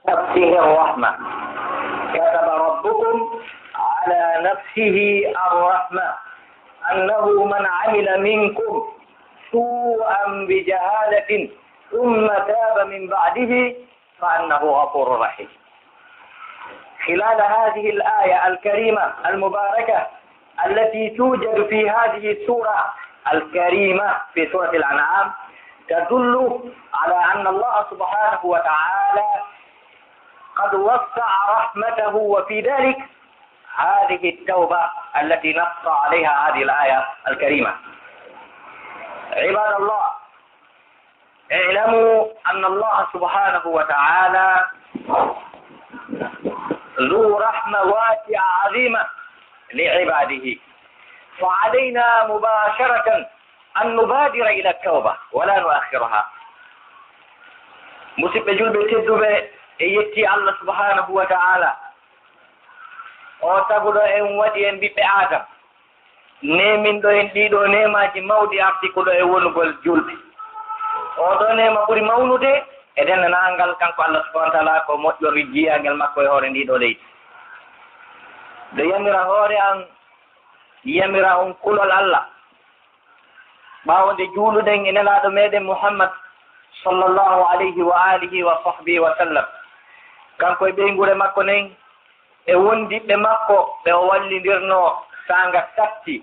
نفسه الرحمة. كتب ربكم على نفسه الرحمة أنه من عمل منكم سوءا بجهالة ثم تاب من بعده فأنه غفور رحيم. خلال هذه الآية الكريمة المباركة التي توجد في هذه السورة الكريمة في سورة الأنعام تدل على أن الله سبحانه وتعالى قد وسع رحمته، وفي ذلك هذه التوبة التي نص عليها هذه الآية الكريمة. عباد الله، اعلموا أن الله سبحانه وتعالى ذو رحمة واسعة عظيمة لعباده، فعلينا مباشرة أن نبادر إلى التوبة ولا نؤخرها. musidɓe julɓe tedduɓe e yetti Allah subhanahu wa ta'ala o taguɗo en waɗi en ɓiɓɓe adam neminɗo en ɗiɗo nemaji mawɗi artikuɗo e wonugol julɓe. oɗo nema ɓuri mawnude e dennanangal kanko Allah subhanahu wa ta'ala ko moƴƴori jiyangel makko e hoore ndiɗo leydi. nde yamira hoore an yamira on kulol Allah ɓawo nde juuluɗen e nelaɗo meɗen Muhammad sallallahu alayhi wa alihi wa sahbihi wa sallam. kanko e ɓeygure makko nen e wondiɓɓe makko ɓe o wallidirno sanga satti,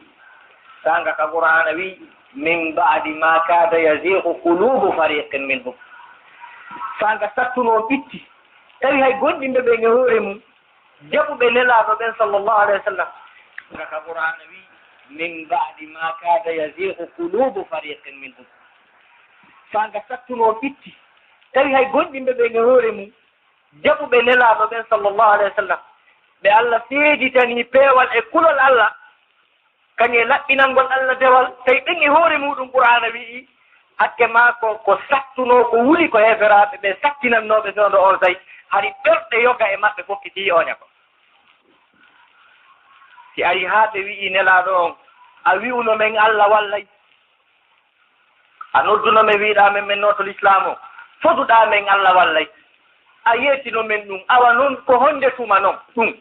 sanga ka qur'ana wi min ba'di ma kada yaziqu qulubu fariqin minhum. sanga sattuno ɓitti tawi hay gonɗinɓe ɓe e hoore mum jaɓuɓe nelaɗo ɓen sallallahu alayhi wa sallam. sanga ka qur'ana wi min ba'di ma kada yaziqu qulubu fariqin minhum. sanga sattuno ɓitti tawi hay gonɗinɓe ɓe e hoore mum jaɓuɓe nelaɗo ɓen sallallahu alayhi wa sallam ɓe Allah seeditani peewal e kulol Allah kañe laɓɓinalngol Allah dewal tawi ɓen e hoore muɗum qur'ana wi'i hakke maako ko sattuno ko wuli ko heferaɓe ɓe sattinannoɓe fewndo on tawi hari ɓerɗe yoga e maɓɓe fokkiti oña ko. si ari haa ɓe wi'i nelaɗo on a wi'uno men Allah wallay, a nodduno men wiiɗa men min notol islam o foduɗa men Allah wallay, a yeetino men ɗum awa noon ko honde tuma noon ɗum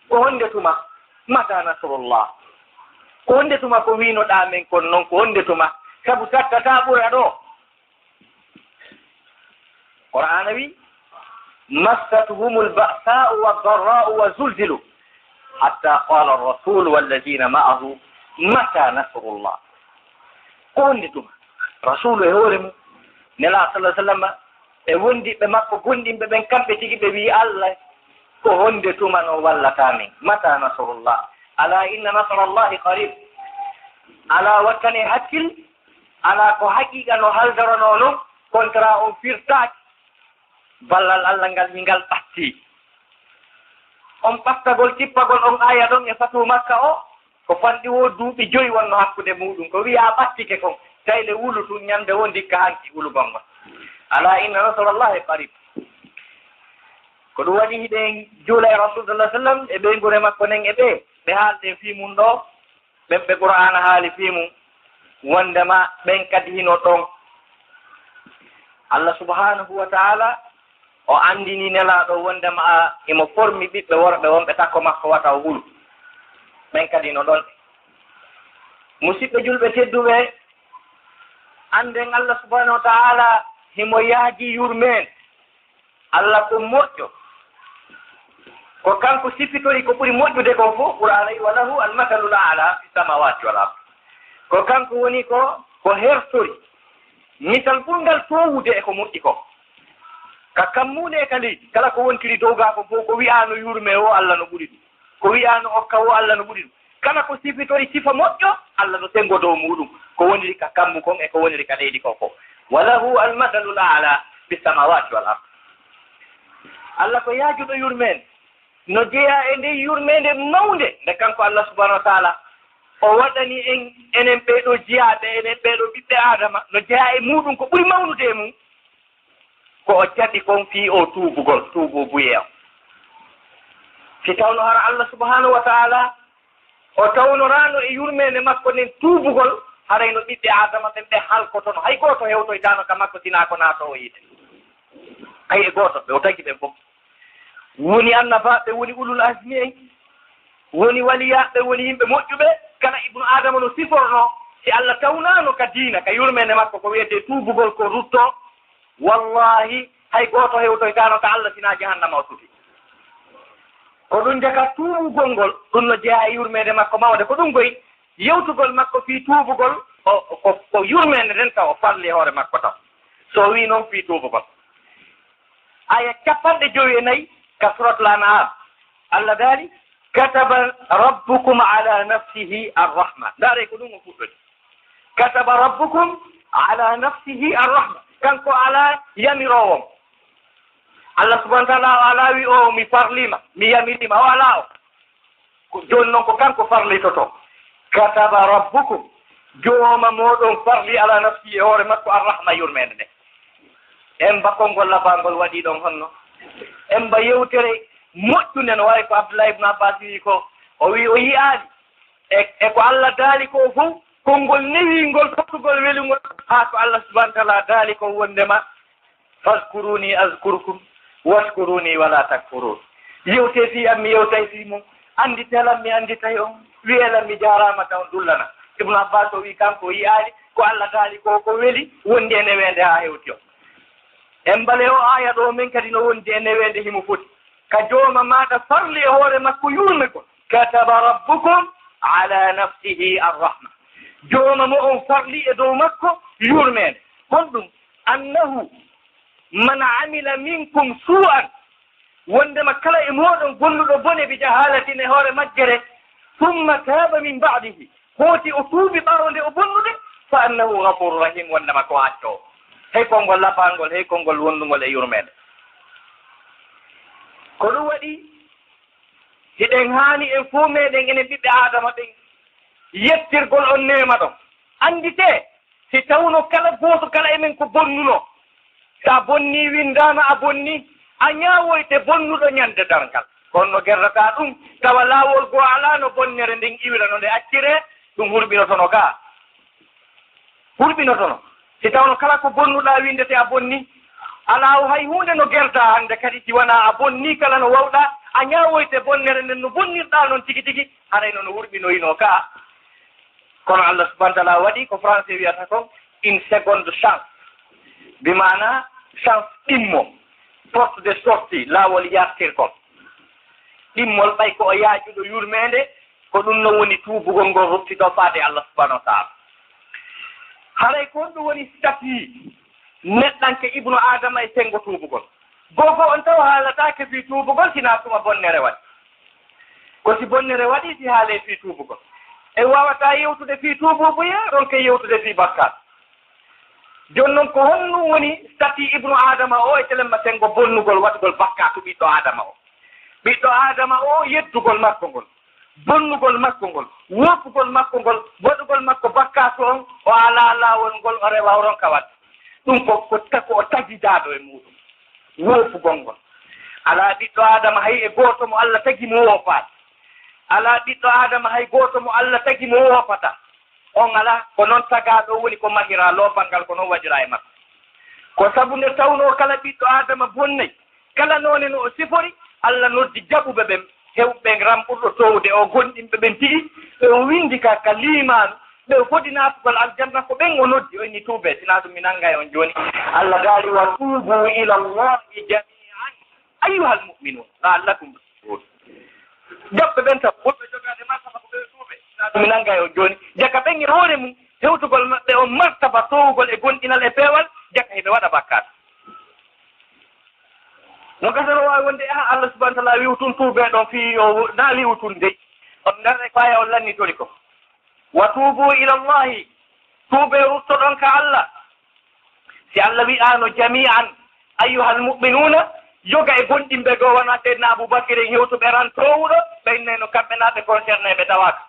ko honde tuma mata nasrullah, ko honde tuma ko winoɗa men kon noon ko honde tuma sabu sattata ɓura ɗo. qur'ana wi massatuhum lba'sa'u waddarra'u wa zulzilu hatta qala arrasul walladina ma'ahu mata nasrullah. ko honde tuma rasulu e hoore mum nela sallah sallam e wondiɓe makko gonɗinɓe ɓen kamɓe tigi ɓe wi Allah ko honde tuma no wallata min mata nasrullah ala inna nasrallahi qarib. ala wattane hakkil ala ko haqiqa no haldarano noon contrat on firtaki ballal Allah ngal mi ngal ɓatti. on ɓattagol tippagol on aya ɗon e fatu makka o ko fanɗi wo duuɓi 5 wonno hakkude muɗum ko wiya ɓattike kon tayle wulutu ñande wo ndikka hanki wulugol ngol. ala inna nasrallahi qarib. ko ɗum waɗi hiɗen juula e rasul sallah sallam e ɓeygure makko nen e ɓe haalde fimum ɗo ɓeɓɓe qur'ana haali fimum wondema ɓen kadi hino ɗon Allah subhanahu wa ta'ala o andini nelaɗo wondema imo formi ɓiɓɓe worɓe wonɓe takko makko wata o hulu ɓen kadi no ɗon. musidɓe julɓe tedduɓe anden Allah subhanahu wa ta'ala himo yaaji yurmen. Allah ko moƴƴo, ko kanko sifitori ko ɓuri moƴƴude kon fof qur'ana wi walahu almasalul a'la fi samawati wal ard. ko kanko woni ko hertori misal ɓurgal towude e ko moƴƴi ko ka kammude e ka leydi kala ko wontiri dow ga ko fof ko wiyano yurme o Allah no ɓuri ɗum, ko wiyano okka o Allah no ɓuri ɗum. kala ko sifitori sifa moƴƴo Allah no sengo dow muɗum ko woniri ka kammu kon e ko woniri ka leydi ko fof. walahu almasalul a'la fi samawati wal ard. Allah ko yaajuɗo yurmen no jeeya e nde yurmede mawde nde kanko Allah subhanahu wa ta'ala o waɗani enen ɓeeɗo jeyaaɓe enen ɓeeɗo ɓiɓɓe adama no jeeya e muɗum ko ɓuri mawnude e mum ko o jaɓi kon fii o tuubugol tuubo buye o. si tawno hara Allah subhanahu wa ta'ala o tawnorano e yurmede makko nen tuubugol harayno ɓiɓɓe adama ɓen ɓe halkotono hay goto hewtoytano ka makko sina ko naato o yiite. hay e gooto ɓe o tagi ɓen fof woni annabaɓe woni ulul asmi en woni waliyaɓe woni yimɓe moƴƴuɓe kala ibnu adama no siforno si Allah tawnano ka diina ka yurmede makko ko wiyete tuubugol ko rutto wallahi hay gooto hewtoytano ka Allah sina jahannama o suti ko ɗum jaka tuubugol ngol ɗum no jeeya e yurmede makko mawde ko ɗum goyi yewtugol makko fii tuubugol ko yurmede nden taw o falli hoore makko taw so wi noon fii tuubugol aya 54 ka suratul an'am Allah daali kataba rabbukum ala nafsihi arrahma ndaare ko ɗum o fuɗɗode kataba rabbukum ala nafsihi arrahma kanko ala yamirowom Allah subhanahu wa ta'ala ala wi o mi farlima mi yamirima o ala o joni noon ko kanko farlitoto kataba rabbukum jooma moɗon farli ala nafsihi e hoore makko arrahma yurmede nde en bakongol labangol waɗi ɗon honno en ba yewtere moƴƴunde no wawi ko Abdoulaye ibn Abbas wi ko o wi o yiyaani e ko Allah daali ko fof konngol newingol fottugol welugol haa ko Allah subahana taala daali ko wondema faskuruni askurukum waskuruni wala takfurun yewte fi am mi yewtay fi mum anditelam mi anditay on wiyelam mi jarama taw dullana ibnu Abbas o wi kanko o yiyaani ko Allah daali ko weli wondi e newende haa hewti o en mbale o aya ɗo min kadi no wondi e newende himo foti ka jooma maɗa farli e hoore makko yurme ko kataba rabbukum ala nafsihi arrahma jooma mo on farli e dow makko yurmede hon ɗum annahu man amila minkum su'an wondema kala e moɗon golluɗo bone bi jahalatin e hoore majjere summa taba min ba'dihi hooti o tuubi ɓawde o bonnude fa annahu ghafurur rahim wondema ko acco hey konngol labangol hey konngol wondugol e yurmede ko ɗum waɗi hiɗen haani en fof meɗen enen ɓiɓɓe adama ɓen yettirgol on nema ɗon andite si tawno kala gooto kala emen ko bonnuno sa bonni windama a bonni a ñawoyte bonnuɗo ñande dargal kono no gerdata ɗum tawa laawol goo ala no bonnere nden iwrano nde accire ɗum hurɓinotono ka hurɓinotono si tawno kala ko bonnuɗa windete a bonni alaa hay hunde no gerda hannde kadi si wona a bonni kala no wawɗa a ñawoyte bonnere nden no bonnirɗa noon tigi tigi harayno no hurɓinoyno ka kono Allah subahana taala waɗi ko français wiyata ko une seconde chance bi mana chance ɗimmo porte de sortie laawol yartirkol ɗimmol ɓay ko o yaajuɗo yurmede ko ɗum no woni tuubugol ngol ruttito faade Allah subahanahu wa taala haray ko ɗum woni statut neɗɗanke ibnu adama e sengo tuubugol goo fof on taw haalatake fii tuubugol sina tuma bonnere waɗi ko si bonnere waɗi si haale fii tuubugol e wawata yewtude fii tuububuya ɗon ke yewtude fii bakkat joni noon ko honɗum woni statut ibnu adama o e telemma sengo bonnugol waɗugol bakkatu ɓiɗɗo adama o ɓiɗɗo adama o yeddugol makko ngol bonnugol makko ngol woppugol makko ngol waɗugol makko bakkatu on o ala laawol ngol o rewa o ronka wadde ɗum ko o tagidaɗo e muɗum woofugol ngol ala ɓiɗɗo adama hay e gooto mo Allah tagi mo woofaade ala ɓiɗɗo adama hay gooto mo Allah tagi mo woofata on ala ko noon tagaɗo woni ko mahira loofal ngal ko noon waɗira e makko ko sabu nde tawno kala ɓiɗɗo adama bonnayi kala noone no o sifori Allah noddi jaɓuɓe ɓen hewɓe ramɓurɗo towde o gonɗinɓe ɓen tigi ɓe o windi ka limanu ɓe o foti naatugol aljanna ko ɓen o noddi o inni tuube sina ɗum mi nanga e on joni Allah gaali wa tuubu ila llahi jami'an ayyuhal mu'minun la'allakum tuflihun jaɓɓe ɓen tan wonɓe jogade martaba ko ɓe tuube sina ɗum mi nanga e on joni jaka ɓen e hoore mum hewtugol maɓɓe o martaba towugol e gonɗinal e peewal jaka heɓe waɗa bakkat no gasano wawi wonde Allah subahana taala wiwtun tuube ɗon fi o na wiwtun dey on darde ko aya on lannitori ko wa tuubu ila llahi tuube ruttoɗon ka Allah si Allah wi'ano jami'an ayyuhal mu'minuna yoga e gonɗinɓe goo wona seydna Aboubacry en hewtuɓe ran towuɗo ɓeyneno kamɓe naɓe concerné ɓe tawaka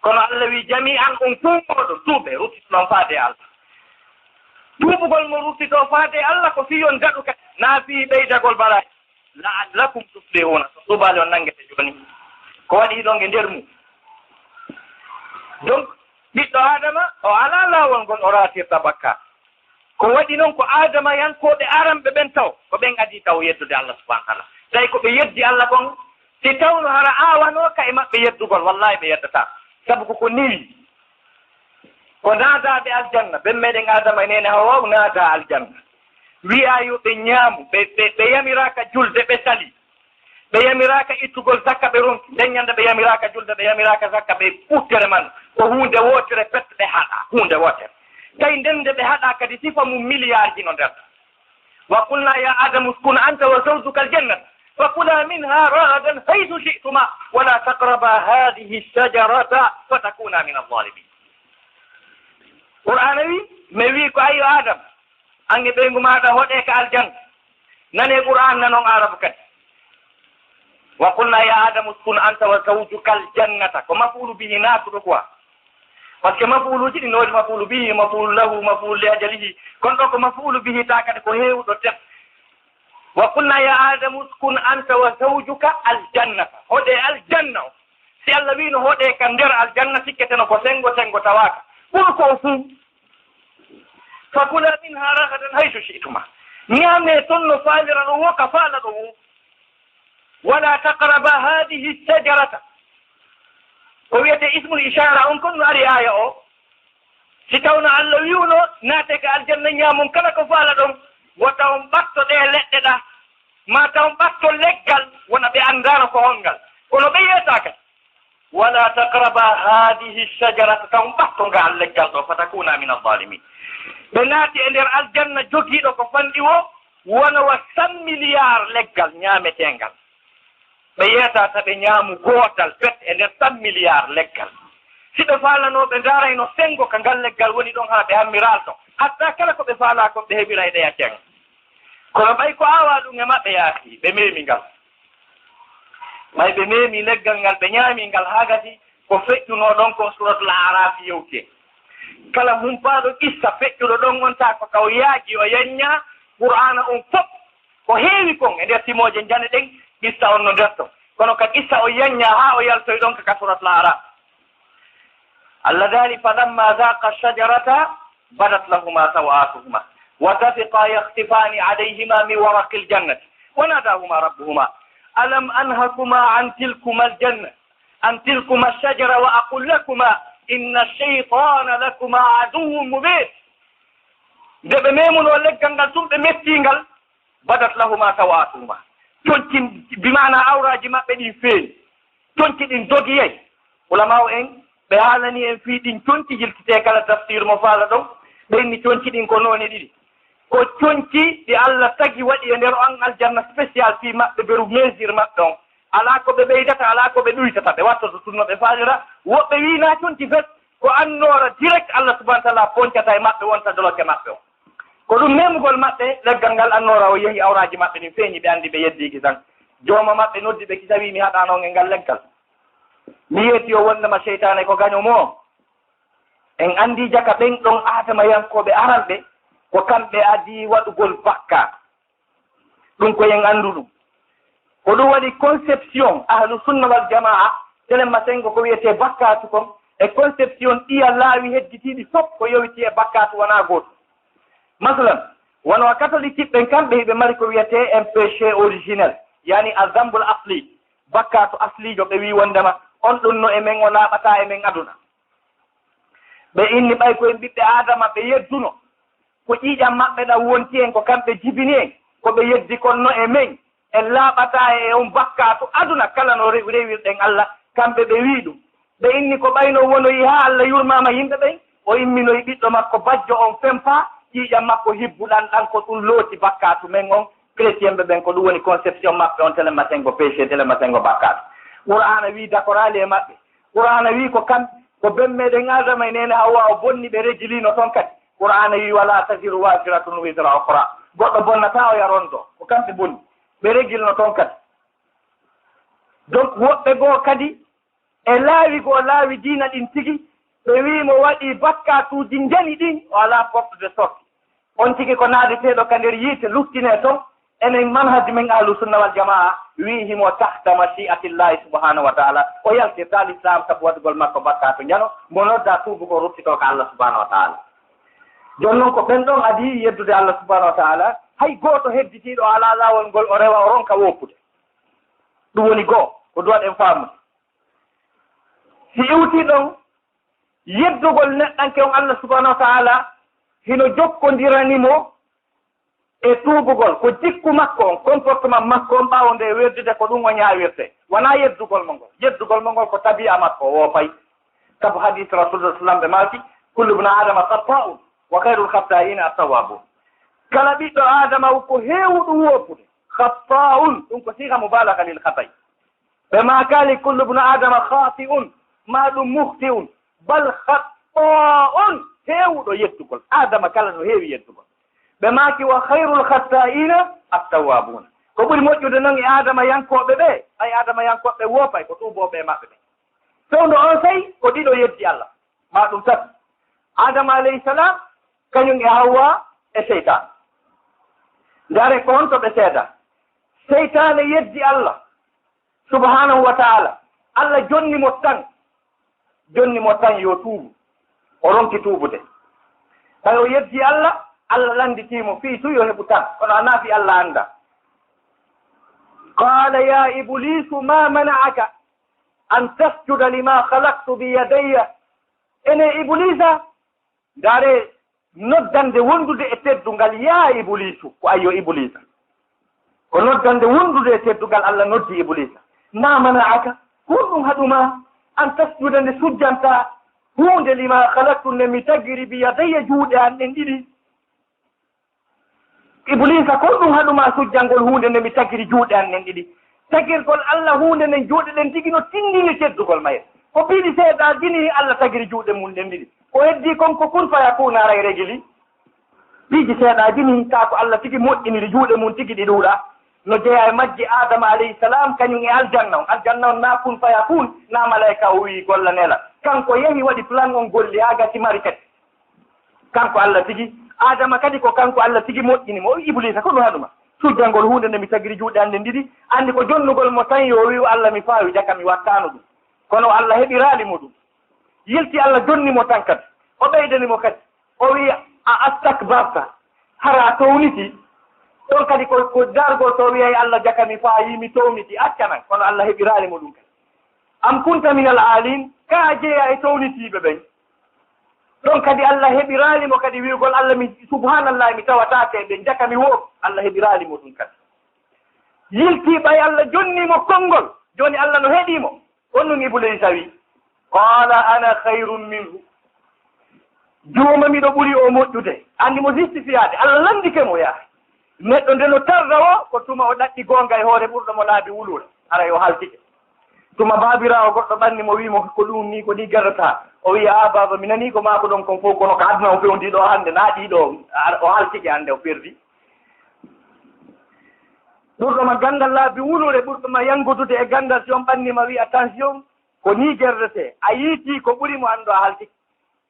kono Allah wi jami'an on tuuɓoɗo tuube ruttitoɗon faade Allah tuubugol mo ruttito faade Allah ko fiyon daɗu ka na fi ɓeydagol baraji la'allakum tuflihuna so tubale on nangete joni ko waɗi ɗon e nder mum donc ɓiɗɗo adama o ala laawol ngol o ratirta bakka ko waɗi noon ko adama yankoɓe aranɓe ɓen taw ko ɓen adi heedi taw yeddude Allah subhanahu wa ta'ala tawi ko ɓe yeddi Allah kon si tawno hara aawano ka e maɓɓe yeddugol wallahi ɓe yeddata sabu koko niwi ko naadaɓe aljanna ɓen meɗen adama nene hawa naada aljanna wiya yo ɓe ñaamu ɓe yamiraka julde ɓe sali ɓe yamiraka ittugol zakka ɓe ronki nden ñande ɓe yamiraka julde ɓe yamiraka zakka ɓe ɓuttere man ko hunde wotere pette ɓe haɗa hunde wotere tawi ndende ɓe haɗa kadi sifa mum milliard ji no nder wa qulna ya adamu uskun anta wa zawjuka aljannata fakula minha ragadan haythu shi'tuma wala taqraba hadihi shajarata fatakuna min alzalimin qur'ana wi mi wi ko ayo adam ange ɓeygu maɗa hoɗe ka aljanna nane qur'an nanon arabu kadi wa qulna ya adamu uskun anta wa zawjuka aljannata ko mafulu bihi naatuɗo quoi par ce que mafuluji ɗi noodi mafulu bihi mafulu lahu mafulu li ajalihi kono ɗo ko mafulu bihi ta kadi ko heewɗo def wa qulna ya adamu uskun anta wa zawjuka aljannata hoɗe aljanna o si Allah wino hoɗe ka nder aljanna sikketeno ko sengo tawaka ɓuri ko fuu fakula minha ragadan haythu shi'tuma ñaame toon no faalira ɗo wo ka faala ɗo wo wala taqraba hadihi shajarata ko wiyete ismul ishara on kon no ari aya o si tawno Allah wiwno naate ka aljanna ñaamum kala ko faala ɗon wo tawon ɓatto ɗe leɗɗe ɗa ma tawon ɓatto leggal wona ɓe anndano ko hongal kono ɓe yiyata kadi wala taqraba hadihi shajarata tawon ɓatto ngal leggal ɗo fatakuna min alzalimin ɓe naati e nder aljanna jogiiɗo ko fanɗi o wona wa 100 milliard leggal ñaametengal ɓe yeyatata ɓe ñaamu gootal fet e nder 100 milliard leggal si ɓe faalanoɓe darayno sengo ka ngal leggal woni ɗon haa ɓe hammiral to hatta kala ko ɓe faala kon ɓe heɓira e ɗeya cenga kono ɓay ko awa ɗum e maɓɓe yaasi ɓe meemi ngal may ɓe meemi leggal ngal ɓe ñaami ngal haa gadi ko feƴƴuno ɗon kon suratul arafi yewte kala humpaaɗo issa feƴƴuɗo ɗon wonta ko kaw yaaji o yeñña qur'ana on fof ko heewi kon e nder timoje jane ɗen issa on no nder ton kono kadi issa o yeñña haa o yaltoy ɗon ka suratul araf Allah dali falamma zaqa shajarata badat lahuma sawatuhuma wa tafiqa yakhtifani alayhima min waraqil jannati wa nadahuma rabbuhuma alam anhakuma an tilkuma aljanna an tilkuma ashajara wa aqul lakuma inna ash-shaytana lakuma aduwwun mubin nde ɓe memuno leggal ngal tum ɓe mettingal badat lahuma sawatuhuma tonki bimana awraji maɓɓe ɗin feewi tonki ɗin dogiyay ulama o en ɓe haalani en fii ɗin tonki jiltite kala tafsir mo faala ɗon ɓenni tonki ɗin ko noone ɗiɗi ko tonki ɗi Allah tagi waɗi e nder an aljanna spécial fii maɓɓe beru mesure maɓɓe on alaa ko ɓe ɓeydata alaa ko ɓe ɗuytata ɓe watta to tunno ɓe faalira woɓɓe wiina tonki fet ko annoora direct Allah subahana taala poncata e maɓɓe wonta doloke maɓɓe o ko ɗum memugol maɓɓe leggal ngal annoora o yehi awraji maɓɓe ɗin feeñi ɓe anndi ɓe yeddiki tan jooma maɓɓe noddi ɓe kisa wi mi haɗanoon e ngal leggal mi yeeti o wondema seytane ko gañomo en anndi jaka ɓen ɗon adamayankoɓe aralɓe ko kamɓe adi waɗugol bakka ɗum ko yen anndu ɗum ko ɗum waɗi conception ahlu sunna wal jamaa telemma sengo ko wiyete bakkatu kon e conception ɗiya laawi hedditiɗi fof ko yowiti e bakkatu wona gooto masalan wono catholique ɓen kamɓe hiɓe mari ko wiyete un péché originel yani a zambul asli bakkatu aslijo ɓe wi wondema on ɗum no e men o laaɓata e men aduna ɓe inni ɓay koyen ɓiɓɓe adama ɓe yedduno ko ƴiiƴam maɓɓe ɗam wonti en ko kamɓe jibini en ko ɓe yeddi konno e men en laaɓata e on bakkatu aduna kala no rewirɗen Allah kamɓe ɓe wi ɗum ɓe inni ko ɓayno wonoyi ha Allah yurmama yimɓe ɓen o imminoyi ɓiɗɗo makko bajjo on fempa ƴiiƴam makko hibbuɗan ɗan ko ɗum looti bakkatu men on chrétien ɓe ɓen ko ɗum woni conception maɓɓe on telematengo péché telematengo bakkatu qur'ana wi dakorali e maɓɓe qur'ana wi ko kamɓe ko ben meɗen adama e nene Hawwa o bonni ɓe rejilino toon kadi qur'ana wi wala taziru waziratun wizra ukhra goɗɗo bonnata o yaron do ko kamɓe bonni ɓe regilno toon kadi donc woɓɓe goo kadi e laawi goo laawi diina ɗin tigi ɓe wi mo waɗi bakkatuji jani ɗin o ala porte de sortie on tigi ko naadeteɗo ka nder yiite luttine toon enen manhaji men ahlu sunna wal jamaa wi himo tahta mashi'atillahi subhanahu wa taala o yaltirta l'islam sabu waɗugol makko bakkatu jano mo nodda tuubu ko ruttito ko Allah subhanahu wa taala jooni noon ko ɓen ɗon adi yeddude Allah subhanahu wa taala hay gooto hedditiiɗo alaa laawol ngol o rewa o ronka woppude. ɗum woni goo ko duwaɗen faamude. si iwtii ɗon yeddugol neɗɗanke on Allah subahanahu wa taala hino jokkondiranimo e tuubugol ko jikku makko on comportement makko on ɓaawo nde werdude ko ɗum o ñaawirte wonaa yeddugol mo ngol. yeddugol mo ngol ko tabi'a makko o woofay. sabu hadis rasulullah sallam ɓe maaki kullu bna adama khatta'un wa khayrul khatta'ina at-tawwabun. kala ɓiɗɗo adama ko heewuɗum woppude khatta'un ɗum ko siga mubalaga lil khatay. ɓe maakali kullu bna adama khati'un ma ɗum muhti'un bal khatta'un heewuɗo yettugol. adama kala no heewi yettugol. ɓe maaki wa khayrul khatta'ina at-tawwabun. ko ɓuri moƴƴude noon e adama yankooɓe ɓe ay adama yankooɓe woopay ko tuubooɓe maɓɓe ɓe. fewndo on tawi ko ɗiɗo yeddi Allah ma ɗum tati adama alayhi salam kañum e hawwa e seytan. ndare ko on to ɓe seeda seytane yeddi Allah subhanahu wa taala. Allah jonni mo tan yo tuubu o ronki tuubude. tawi o yeddi Allah Allah landitimo fii tu yo heɓu tan kono a naafi Allah annda. qala ya iblisu ma mana'aka an tasjuda lima khalaqtu bi yadayya. ene iblisa ndare noddande wondude e teddungal ya iblisu ko ayyo iblisa ko noddande wondude e teddungal Allah noddi iblisa. ma mana'aka hunɗum haɗuma an tasjuda nde sujjanta hunde lima khalaqtu nde mi tagiri bi yadayya juuɗe an ɗen ɗiɗi. iblisa ko ɗum haɗuma sujjangol hunde nde mi tagiri juuɗe an ɗen ɗiɗi. tagirgol Allah hunde nden juuɗe ɗen tigi no tindini teddugol mayre ko piiɗi seeɗa jini Allah tagiri juuɗe mum ɗen ɗiɗi o heddi konko kun faya kuna ray regili piiji seeɗa jini ka ko Allah tigi moƴƴiniri juuɗe mum tigi ɗi ɗuuɗa no jeeya e majji adama alayhi salam kañum e aljanna on na kun faya kun na malayika o wi gollanela kanko yehi waɗi plan on golli ha gasi mari kadi kanko Allah tigi adama kadi ko kanko Allah tigi moƴƴinimo o iblisa ko ɗum haɗuma sujjangol hunde nde mi tagiri juuɗe an nde ɗiɗi andi ko jonnugol mo tan yo wi Allah mi faawi jaka mi wattano ɗum kono Allah heɓiraalimo ɗum yilti Allah jonnimo tan kadi o ɓeydanimo kadi o wi a astakbarta hara towniti ɗon kadi ko dargol to wiyay Allah jaka mi faayi mi towniti accanan kono Allah heɓiraalimo ɗum kadi am kunta min al alin ka jeeya e townitiiɓe ɓen ɗon kadi Allah heɓiraalimo kadi wiigol Allah mi subhanallah mi tawataake ɓe jaka mi woof Allah heɓiraalimo ɗum kadi yiltii ɓay Allah jonnimo konngol jooni Allah no heɗiimo on ɗum iblisa wi qala ana hayrun minhu jooma miɗo ɓuri o moƴƴude anndi mo justifiade Allah landike mo yaha neɗɗo nde no tarra o ko tuma o ɗaɗɗi goonga e hoore ɓurɗo mo laabi wulure aray o haltike tuma baabiraawo goɗɗo ɓanni mo wiimo ko ɗum ni ko ni garata o wi a baba mi nanii ko maako ɗon kon fof kono ko aduna o fewndiɗo hannde naa ɗiɗo o haltike hannde o perdi ɓurɗoma ganndal laabi wulure ɓurɗoma yangodude e ganndal si on ɓannima wi attention ko ni gerdete a yiitii ko ɓuri mo anndu a haltike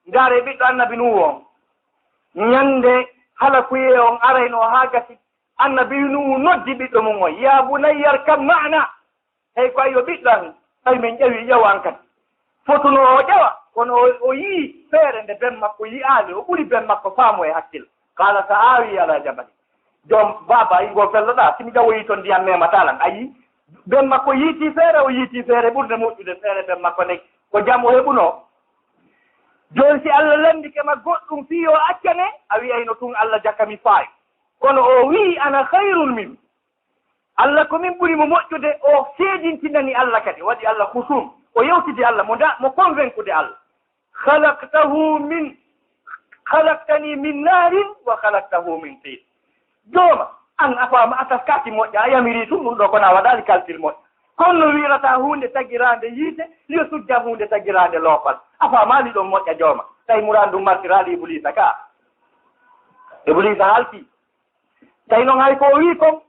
ndaare ɓiɗɗo annabi nuhu on ñannde hala kuye on arayno haa gasi annabi nuhu noddi ɓiɗɗo mum on ya bunayyar kam ma'na hey ko ayo ɓiɗɗan tawi min ƴewi ƴewan kadi fotuno o ƴewa kono o yii feere nde ben makko yi'aali o ɓuri ben makko faamu e hakkille kala sa aawi ala jabali joom baba yingol felloɗa simi ƴawoyi toon ndiyam mematalan a yii ben makko yiiti feere o yiiti feere ɓurde moƴƴude feere ben makko nde ko jam o heɓuno jooni si Allah landike ma goɗɗum fii o accane a wiyayno tun Allah jakka mi faayi kono o wii ana hayrun min Allah ko min ɓuri mo moƴƴude o seedintinani Allah kadi waɗi Allah husum o yewtidi Allah mo convaincude Allah khalaqtani min narin wa khalaqtahu min tin jooma an a faama a taskati moƴƴa a yamiri tum ɗum ɗo kono a waɗali calcul moƴƴa kono no wirata hunde tagirande yiite yo sujjam hunde tagirande loopal a faamali ɗon moƴƴa jooma tawi murandum martiraali iblisa ka iblisa halti tawi noon hay ko o wi kon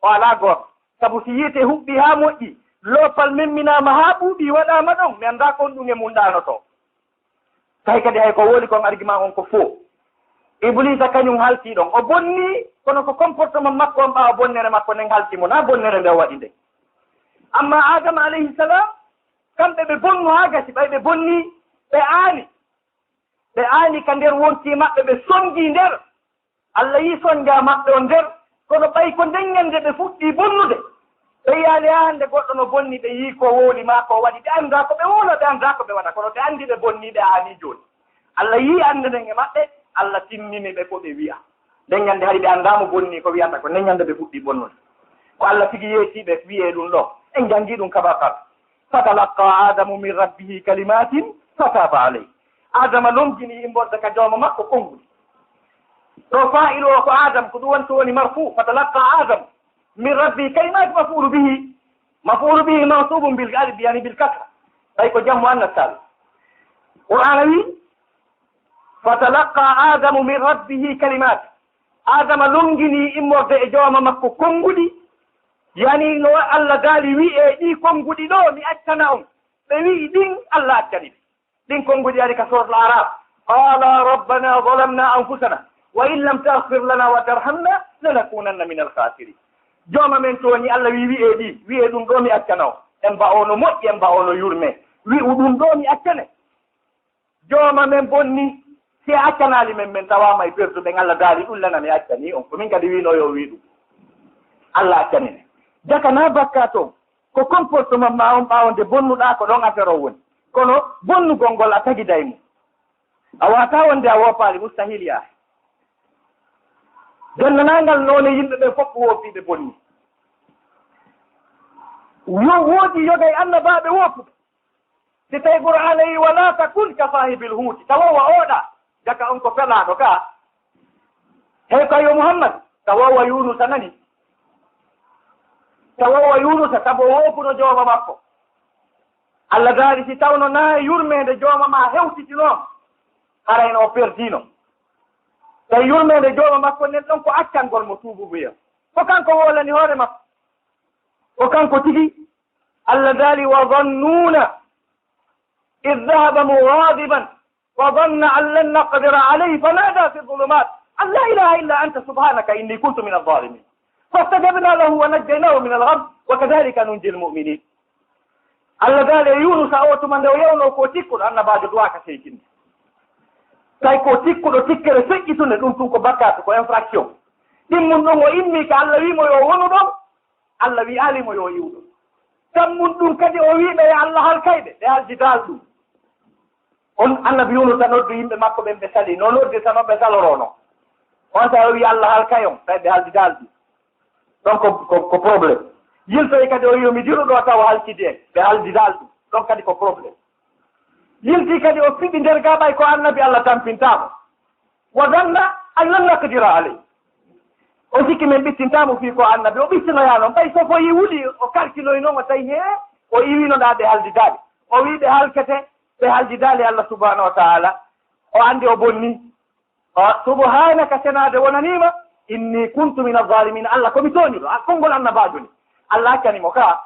o alaa gooto sabu si yiite huɓɓi haa moƴƴi loopal memminaama haa ɓuuɓi waɗaama ɗon mi annda kon ɗum e mum ɗaanoto tawi kadi hay ko woli kon argument on ko faux iblisa kañum haltii ɗon o bonnii kono ko comportement makko on ɓaawa bonnere makko nden haltimo naa bonnere nde o waɗi nde amma adama alayhi salam kamɓe ɓe bonno haa gasi ɓay ɓe bonnii ɓe aani ka nder wontii maɓɓe ɓe sonndii nder Allah yii sonnga maɓɓe o nder kono ɓay ko ndeññande ɓe fuɗɗi bonnude ɓe yaali hande goɗɗo no bonni ɓe yii ko wooli ma ko waɗi ɓe annda ko ɓe wona ɓe annda ko ɓe waɗa kono ɓe anndi ɓe bonniɓe haani jooni Allah yii annde nden e maɓɓe Allah timmini ɓe ko ɓe wiya ndeññande hari ɓe anndamo bonni ko wiyata ko ndeññande ɓe fuɗɗi bonnude ko Allah tigi yeetiɓe wiye ɗum ɗo en janngii ɗum kabakal fatalaqqa adamu min rabbihi kalimatin fataba aleyh adama lomjini imborde ka jawma makko konngudi ɗo fa'ilu o ko adam ko ɗum woni so woni marfu fatalaqqa adamu min rabbihi kalimat mafulu bihi mansubum bil alif yani bil kasra tawi ko jammu annas sal qur'ana wi fatalaqqa adamu min rabbihi kalimat adama longini immorde e jawma makko konngudi yani no Allah gaali wi'e ɗi konngudi ɗo mi accana on ɓe wi'i ɗin Allah accani ɗin konngudi ari ka suratul araf qala rabbana zalamna anfusana wa in lam taghfir lana wa tarhamna lanakunanna min alkhasirin jooma men tooni Allah wi'e ɗi wi'e ɗum ɗo mi accana o en mba'ono moƴƴi en mba'ono yurme wi'u ɗum ɗo mi accane jooma men bonni si accanali men tawama e perduɓe Allah daali ɗum lana mi accani on ko min kadi wino yo wi ɗum Allah accanine jakana bakka toon ko comportement ma on ɓawonde bonnuɗa ko ɗon affaire o woni kono bonnugol ngol a tagiday mum a wata wonde a wopaali mustahil yaha dennanangal noone yimɓe ɓe fof woofiɓe bonni woodi yogay annabaɓe woofuɓe si tawi qur'ana yi wala takun ka sahibil huuti tawowa oɗa jaka on ko felaɗo ka hey kayo Muhammad tawowa Yunusa nani tawowa Yunusa sabo woofuno jooma makko Allah daari si tawno na yurmede jooma ma hewtiti noon harayno o perdino tawi yurmede jooma makko nen ɗon ko accangol mo tuububuya ko kanko wolani hoore makko ko kanko tigi Allah daali wa dhannuna id dhahaba mughadiban wa dhanna an lan naqdira alayhi fanada fi dhulumat an la ilaha illa anta subhanaka inni kuntu min adh-dhalimin fastajabna lahu wa najjaynahu min al-gham wa kadhalika nunji al-mu'minin Allah daali Yunus o tuma nde o yewno ko tikkuɗo annabajo duwaka seykinde tawi ko tikkuɗo tikkere feƴƴitunde ɗum tun ko bakkata ko infraction ɗimmum ɗum o immi ka Allah wimo yo wonu ɗon Allah wi alimo yo iwɗo tammum ɗum kadi o wiɓe e Allah halkayɓe ɓe haldi dal ɗum on annabi Yunus noddu yimɓe makko ɓen ɓe sali no noddi tan ɓe salorono on sa o wi Allah halkay on tawi ɓe haldi dal ɗum ɗon ko probléme yiltoy kadi o wiyomi diruɗo taw halkidi en ɓe haldi dal ɗum ɗon kadi ko probléme yilti kadi o fiɗi nder gaɓay ko annabi Allah tampintamo wa danna an lan naqdira aley o sikki men ɓittintamo fii ko annabi o ɓittinoya noon ɓay sofo yi wuuli o calculoy noon o tawi he o iwinoɗa ɓe haldidaali o wi ɓe halkete ɓe haldidaali Allah subhanahu wa taala o andi o bonni o subhanaka senade wonanima inni kuntu min alzalimin Allah komi toñuɗo konngol annabajo ni Allah accanimo ka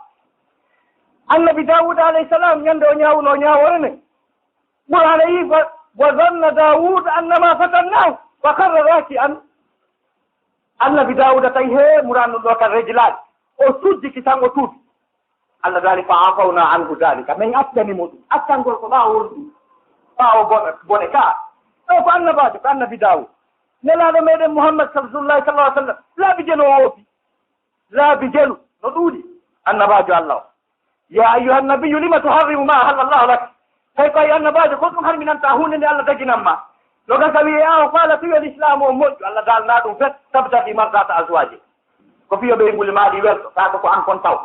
annabi Dawud alayhi salam ñande o ñawno ñawore nen qur'ana yi wa zanna Dawud annama fatannahu wa karra raki'an annabi Dawuda tawi he muranno ɗo kan rejilade o sujjiki tan o tuubi Allah daali fa afawna anhu dalika min accanimo ɗum accangol ko ɓaawo worɗum ɓaawo bone ka ɗo ko annabajo ko annabi Dawud nelaɗo meɗen Muhammad sallallahu alaihi wasallam laabi jelu o woofi laabi jelu no ɗuuɗi annabajo Allah o ya ayyuha nabiyyu lima tuharrimu ma ahalla Allahu lak tawi ko annabajo ko ɗum harminanta hunde nde Allah daginanma no gasa wi a o faala fiyo l'islamu o moƴƴu Allah daalna ɗum fet tabtati mardata aswaji ko fiyo ɓe nguli maɗi welto saka ko an kon taw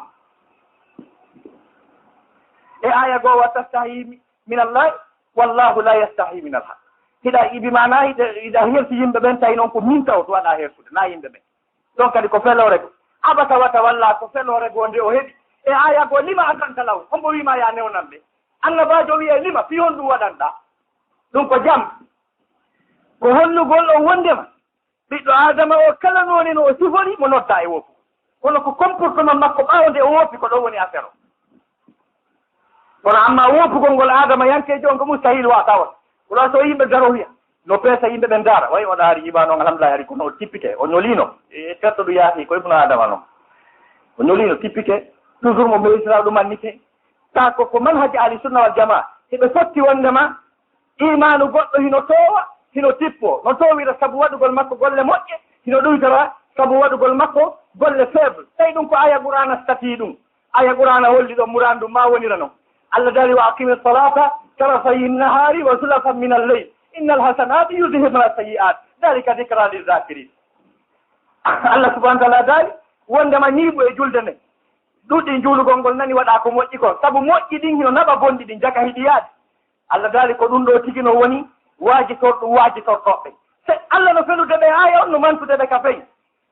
e aya goo wa tastahi min allahi wallahu la yastahi min alhaq hiɗa ibi mana hiɗa herti yimɓe ɓen tawi noon ko min taw to waɗa hertude na yimɓe ɓen ɗon kadi ko felore go abata wata walla ko felore go nde o heeɓi e aya goo lima akanta law hombo wima ya newnan ɓe annabajo wiye lima fi hon ɗum waɗanɗa ɗum ko jam ko hollugol o wondema ɓiɗɗo adama o kala noni no o sifori mo nodda e wofu kono ko comportement makko ɓawde o wofi ko ɗon woni affaire o kono amma wofugol ngol adama yankeji on ko mustahil wa tawa wala so yimɓe darohiya no peesa yimɓe ɓen dara way oɗa hari yiɓa noon alhamdulillah hari kono o tippike o ñolino e terto ɗum yaati ko ibnu adama noon o ñolino tippike toujours mo mbeysira ɗum annike ta ko manhaji ahli sunna wal jamaa heɓe fotti wondema imanu goɗɗo hino towa hino tippo no towira sabu waɗugol makko golle moƴƴe hino ɗoytora sabu waɗugol makko golle faible tawi ɗum ko aya qur'ana stati ɗum aya qur'ana holli ɗo murandu ma wonira noon Allah dali wa aqimi salata tarafayi nahari wa zulafan min alleyl inna alhasanati yudhibna alsayi'at dalika dicra lizakirin Allah subahana taala dali wondema ñiiɓu e julde nde ɗuɗɗi juulugol ngol nani waɗa ko moƴƴi kon sabu moƴƴi ɗin hino naɓa bonɗi ɗin jaka hiɗi yaade Allah dali ko ɗum ɗo tigi no woni waajitorɗum waajitortoɓe Allah no felude ɓe aya on no mantude ɓe ka feyi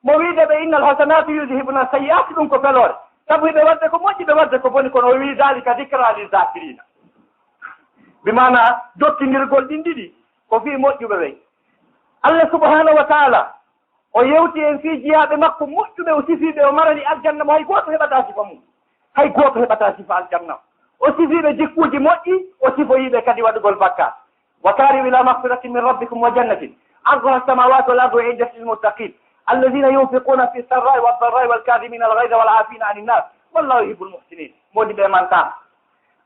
mo wiide ɓe innal hasanatu yudhibna sayi'ati ɗum ko felore sabu ɓe wadde ko moƴƴi ɓe wadde ko boni kono o wi dalika dicra lizakirina bimana jottindirgol ɗin ɗiɗi ko fii moƴƴuɓe ɓey Allah subhanahu wa taala o yewti en fii jiyaaɓe makko moƴƴuɓe o sifiiɓe o marani aljanna mo hay gooto heɓata sifa mum hay gooto heɓata sifa aljanna o sifiiɓe jikkuuji moƴƴi o sifoyiiɓe kadi waɗugol bakkat wa kariu ila mahfiratin min rabbikum wa jannatin arduha samawati wal ardu uiddat lilmuttaqin alladina yunfiquna fi sarrai waldarrai walkadimina algayda walafina ani nnas wallahu yuhibbu lmuhsinin modi ɓe manta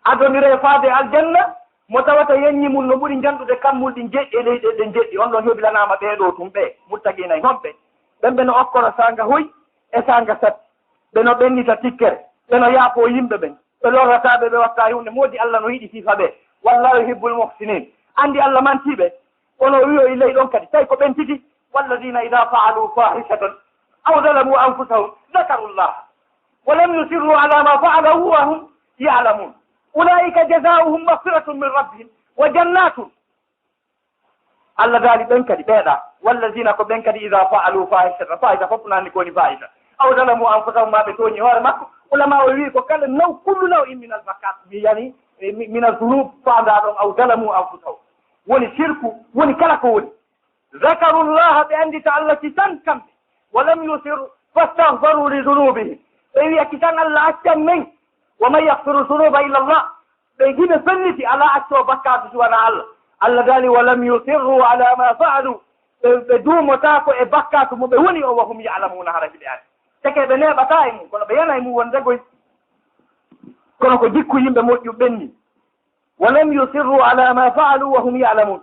adonire faade aljanna mo tawata yeññi mum no ɓuri janɗude kammulɗi jeƴƴi e leyɗe ɗe jeƴƴi on ɗon heɓilanama ɓeeɗo tum ɓe muttaqina e honɓe ɓen no okkora sanga huy e sanga sat ɓeno ɓennita tikkere ɓeno yaapo yimɓe ɓen ɓe lorrataɓe ɓe watta hunde modi Allah no yiɗi sifa ɓe wallahu yuhibbul muhsinin andi Allah mantiɓe ono wiyo e ley ɗon kadi tawi ko ɓen tigi walladina ida faalu fahishatan aw zalamu anfusahum dakaru llah wa lam yusirru ala ma faalahu wa hum yalamun ulaika jazauhum magfiratun min rabbihim wa jannatun Allah daali ɓen kadi ɓeeɗa walladina ko ɓen kadi ida faalu fahishatan fahisha fof nandi koni fahisha aw zalamu anfusahum ma ɓe tooñi hoore makko ulama o wi ko kala naw kullu naw in min albakat yani min aldunub faanda ɗon aw zalamu anfusahum woni sirku woni kala ko woni zakaru llaha ɓe andita Allah ki tan kamɓe wa lam yusiru fastahfaru li dunubihim ɓe wiya ki tan Allah accan men wa man yahfiru dunuba illa llah ɓe hiɓe felliti ala acco bakkatu suwana Allah Allah dali wa lam yusirru ala ma faalu ɓe duumotako e bakkatu mo ɓe woni o wa hum yalamuna hara hiɓe ani teke ɓe neɓata e mum kono ɓe yana e mum wonde goy kono ko jikku yimɓe moƴƴu ɓenni wa lam yusirru ala ma faalu wa hum yalamun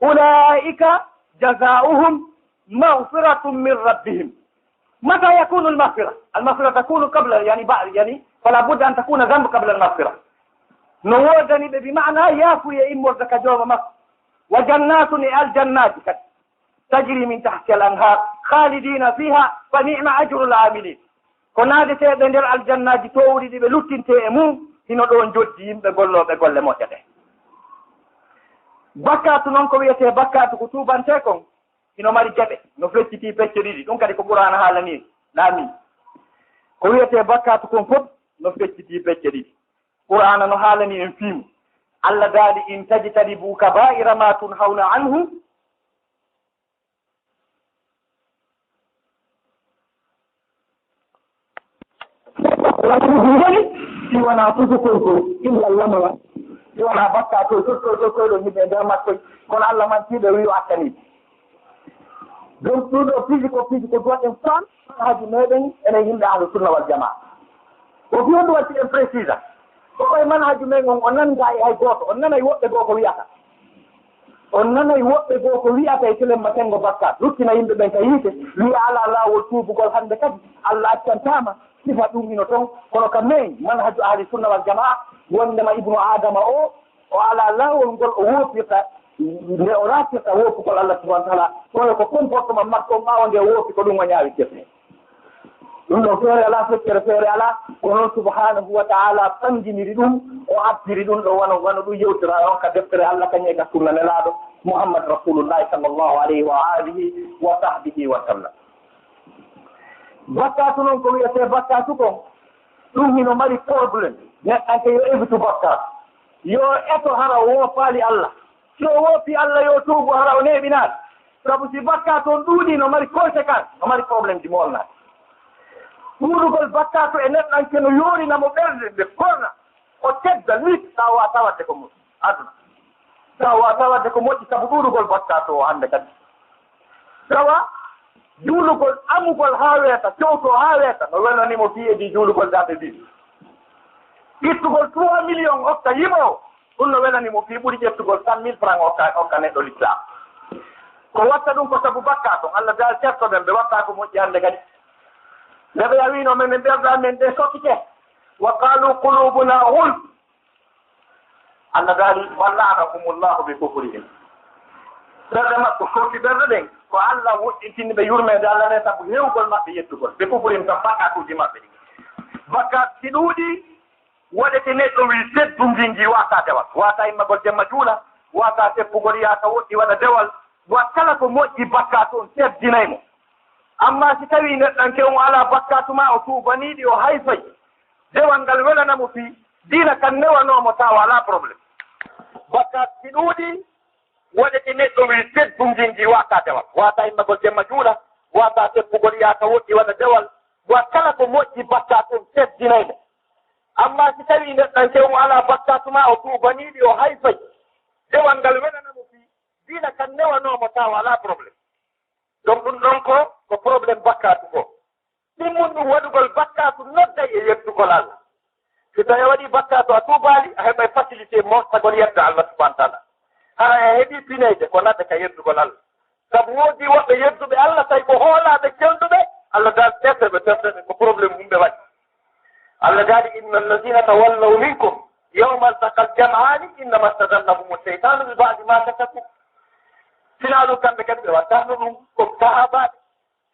ulaika جزاؤهم مغفرة من ربهم متى يكون المغفرة تكون قبل يعني فلا بد أن تكون ذنب قبل المغفرة نوودني بمعنى يافو يئم زكجوم مكة وجنات الجنات تجري من تحت الأنهار خالدين فيها فنعم أجر العاملين كنادي تيدندر الجنات توري بلوتين تيمو هنا دون جودي بقول موتده bakkatu noon ko wiyete bakkatu ko tubante kon ino mari jaɓe no fecciti pecce ɗiɗi ɗum kadi ko ɓurana haala ni laami ko wiyete bakkatu kon fof no fecciti pecce ɗiɗi qur'ana no haalani en fiimu Allah daali in tajtanibu kaba'ira ma tunhawna anhu si wona tusukoy ko illa llamawa si wona bakka to koyɗo yimɓe nder makkoy kono Allah mantiɓe wi o attaniɓe donc ɗum ɗo piiji ko duwaɗen fan haji meɗen enen yimɓe ahlu sunna wal jamaa o fi honɗum watti en précisa ko koye manhaju men on o nanga e hay gooto on nanay woɓɓe goo ko wiyata on nanay woɓɓe goo ko wiyata e telemma tengo bakkat ruttina yimɓe ɓen ka yiite wiya ala laawol tuubugol hannde kadi Allah accantama sifa ɗum ino toon kono ka men manhaju ahli sunna wal jamaa wondema ibnu adama o ala laawol ngol o woopirta nde o ratirta woopugol Allah subahana taala kono ko comportement makko ɓaawa nde woopi ko ɗum o ñaawi kefne ɗum ɗo feere ala feccere feere ala ko noon subhanahu wa taala ɓandiniri ɗum o abbiri ɗum ɗo wano ɗum yewtira on ka deftere Allah kañe ka sunna nelaaɗo Muhammad rasulullahi sallllahu alayhi wa alihi wa sahbihi wa sallam bakkatu noon ko wiyete bakkatu kon ɗum hino mari probléme neɗɗanke yo evitu bakkatu yo eto hara woofaali Allah so woofi Allah yo tuubu hara o neeɓinaade sabu si bakkatu on ɗuuɗi no mari conséquence no mari probléme ji molnaade ɗuuɗugol bakkatu e neɗɗanke no yoorinamo ɓerde nde korna o tedda lit taw wata wadde ko moƴƴi aduna taw wata wadde ko moƴƴi sabu ɗuuɗugol bakkatu o hannde kadi tawa juulugol amugol haa weeta cowto haa weeta no welonimo fiyeedi juulugol daaɓe mbi ittugol 3 millions hokka yimo ɗum no welanimo fii ɓuri ƴettugol 100 000 francs hokka neɗɗo l'islam ko watta ɗum ko sabu bakka ton Allah dal certoɗen ɓe watta ko moƴƴi hannde kadi nde ɓe yawino men ɓe mbiyarɗa men ɗe sokkite wa qalu qulubuna gulf Allah daali walla'anahumullahu bi kufrihim ɓerɗe makko foti ɓerɗe ɗen ko Allah woɗɗintini ɓe yurmede Allah ne sabu hewgol maɓɓe yettugol ɓe kufrihim tan bakkatuji maɓɓe ɗi bakkati ɗuuɗi waɗete neɗɗo wi teddundinji wata dewal wata immagol jemma juula wata teppugol yaaka woɗɗi waɗa dewal wa kala ko moƴƴi bakkatu on teddinaymo amma si tawi neɗɗanke on ala bakkatu ma o tubaniɗi o hayfay dewal ngal welanamo fi diina kan newanomo tawa ala probléme bakkati ɗuuɗi waɗete neɗɗo wi teddundinji wata dewal wata immagol jemma juula wata teppugol yaaka woɗɗi waɗa dewal wa kala ko moƴƴi bakkatu on teddinaymo amma si tawi neɗɗanke on ala bakkatu ma o tubaniɗi o hayfay dewal ngal welanamo fi diina kan newanomo tawa ala probléme donc ɗum ɗon ko probléme bakkatu ko ɗum mum ɗum waɗugol bakkatu nodday e yettugol Allah so tawi a waɗi bakkatu a tubali a heɓay facilité moftagol yedda Allah subahana taala hara a heeɓi pineyde ko nadde ka yeddugol Allah sabu woodi woɓɓe yedduɓe Allah tawi ko hoolaɓe celduɓe Allah dal tetere ɓe ko probléme mum ɓe waɗi Allah daali inna alladina tawallaw minkum yawma altaqa aljam'ani innama stadallahum cheytanu bi ba'di ma kasabu sina ɗum kamɓe kadi ɓe wattano ɗum ko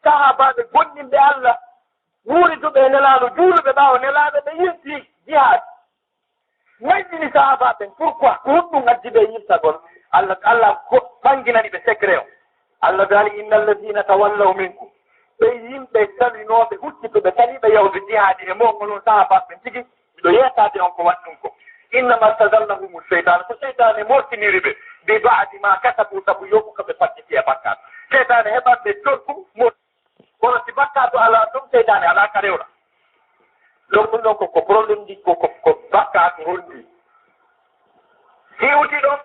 sahabaɓe gonɗinɓe Allah wuuriduɓe e nelaɗo juuluɓe ɓaawo nelaɓe ɓe yirti jihad mayɗini sahabaɓe pourquoi ko ɗum addi ɓe yirtagol Allah ɓanginani ɓe secret o Allah daali inna alladina tawallaw minkum ɓe yimɓe salinoɓe huccituɓe taniɓe yawde jihaadi e mogol on sahabaɓe tigi miɗo yettade on ko waɗi ɗum ko innama stadallahum cheytane ko cheytane mortiniri ɓe bi ba'di ma kasabu sabu yokku koɓe facciti e bakkatu cheytane heɓanɓe torku kono si bakkatu ala ɗum cheytane ala ka rewɗa donc ɗum ɗon ko probléme ɗi ko bakkatu holndi hewti ɗon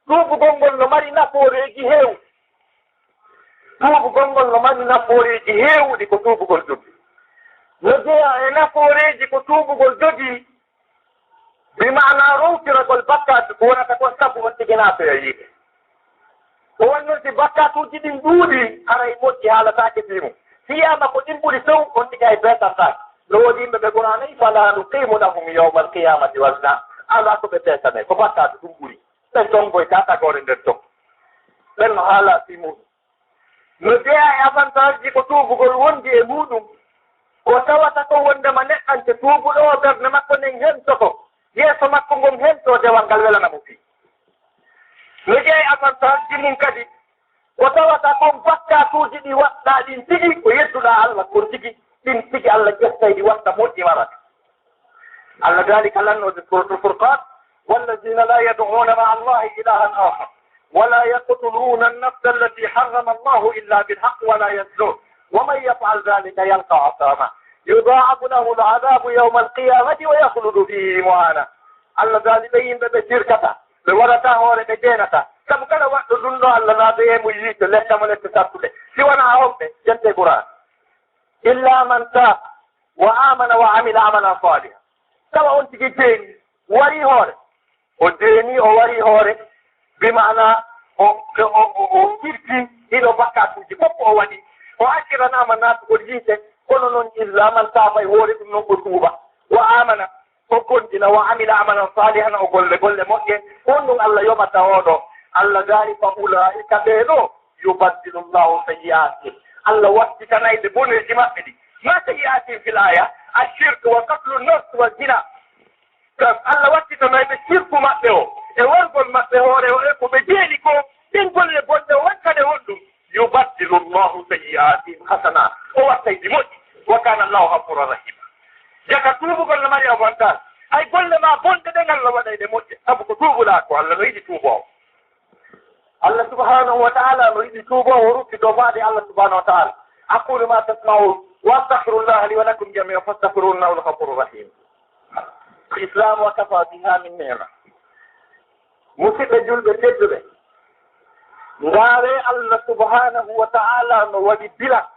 tuubugol ngol no mari nafooreji heew tuubugol ngol no mari nafooreji heewɗi ko tuubugol jogii no jeeya e nafooreji ko tuubugol jogii bimana rowtiragol bakkatu ko wonata ko sabu on tiginato e yiide o wonnon si bakkatuji ɗin ɗuuɗi haray moƴƴi haalatake fimum siyama ko ɗin ɓuri sew on tiga e betantake no woodi yimɓe ɓe gonanayi fala nuqimu lahum yawma alqiyamati wasna ala ko ɓe betane ko bakkatu ɗum ɓuri ɓen tongoy ka tagore nder ton ɓen no haala fi muɗum no jeeya e avantage ji ko tuubugol wondi e muɗum ko tawata ko wondema neɗɗante tuubuɗo o ɓerde makko nden hentoko yeeso makko ngon hento dewal ngal welanamo fi no jeeyi avantage ji mum kadi ko tawata kon bakkatuji ɗi waɗɗa ɗin tigi ko yedduɗa Allah kon tigi ɗin tigi Allah ƴettay ɗi watta moƴƴi warata Allah daali kalannode suratul furqan walladina la yad'una ma'a allahi ilahan akhar ولا يقتلون النفس التي حرم الله إلا بالحق ولا يزنون ومن يفعل ذلك يلقى عصاما يضاعف له العذاب يوم القيامة ويخلد فيه مهانا الله قال بين بشركته بورثه ورجينته كم كان وقت ظن الله ناديه مجيت لك من التسابق سوانا عوض جنت القرآن إلا من تاب وآمن وعمل عملا صالحا كما أنت جيتين وري هور وديني وري هور بمعنى o firti ɗiɗo bakkatuji fof o waɗi o acciranama natugol yiite kono noon illa man taafay hoore ɗum noon ko tuuba wa amana o gondina wa amila amalan salihan o golle moƴƴe on ɗum Allah yoɓata oɗo Allah gaari fa ulaika ɓeeɗo yubaddilu llahu sayyi'atihim Allah wattitanayde boneji maɓɓe ɗi ma sayyi'atihim fil aya ashirku wa qatlu nafs wa zina Allah wattitanayɓe sirku maɓɓe o e worgol maɓɓe hoore o e ko ɓe jeeli ko ɗin golle bonɗe wattade on ɗum yubaddilu llahu sayyi'atihim hasanat o wattaydi moƴƴi wa kana allahu ghafura rahima jaka tuubugol no mari avantage ay golle ma bonɗe ɗen Allah waɗayde moƴƴe sabu ko tuubuɗa ko Allah no yiɗi tuubowo Allah subhanahu wa ta'ala no yiɗi tuubowo rukki dow faade Allah subhanahu wa ta'ala aqulu ma tasma'un wa astaghfirullaha li wa lakum jami'an fastaghfiruhu innahu al-ghafurur rahim islam wa kafa biha min ni'ma musidɓe julɓe tedduɓe ngaare Allah subhanahu wa ta'ala no waɗi bila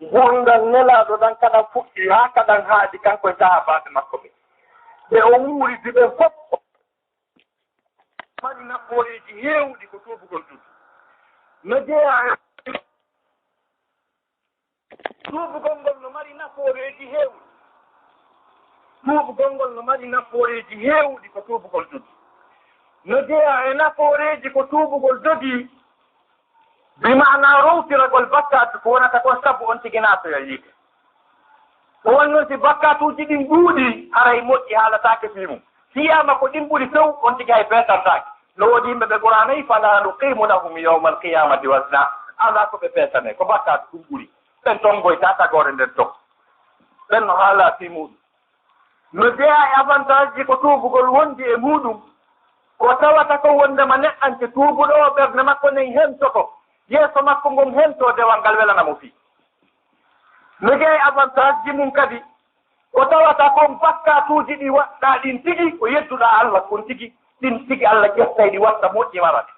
gurdal nelaɗo ɗan kaɗan fuɗɗi haa kaɗan haaɗi kanko e sahabaɓe makko ɓe ɓe o wuuridi ɓe fof. mari nafooreji heewɗi ko tuubugol ɗum no jeeya tuubugol ngol no mari nafooreeji heewɗi tuubugol ngol no mari nafooreeji heewɗi ko tuubugol jogii no jeeya e nafooreeji ko tuubugol jogii bimana rowtiragol bakkatu ko wonata ko sabu on tigi naatoya yiite ko woni noon si bakkatuuji ɗin ɗuuɗi haray moƴƴi haalataake fii mum siyama ko ɗin ɓuri few on tigi hay peetantaake no woodi yimɓe ɓe ɓuranayi fala nuqimu lahum yawma alqiyamati wasna ala ko ɓe peetane ko bakkatu ɗum ɓuri ɓen tongoyta tagore nden ton ɓen no haala fii muɗum no jeeya e avantage ji ko tuubugol wondi e muɗum ko tawata ko wondema neɗɗanke tuubuɗo o ɓerde makko nen hentoto yeeso makko ngon hento dewal ngal welanamo fii no jeeya avantage ji mum kadi ko tawata kon bakkatuuji ɗi waɗɗa ɗin tigi ko yedduɗa Allah kon tigi ɗin tigi Allah ƴettay ɗi watta moƴƴi marade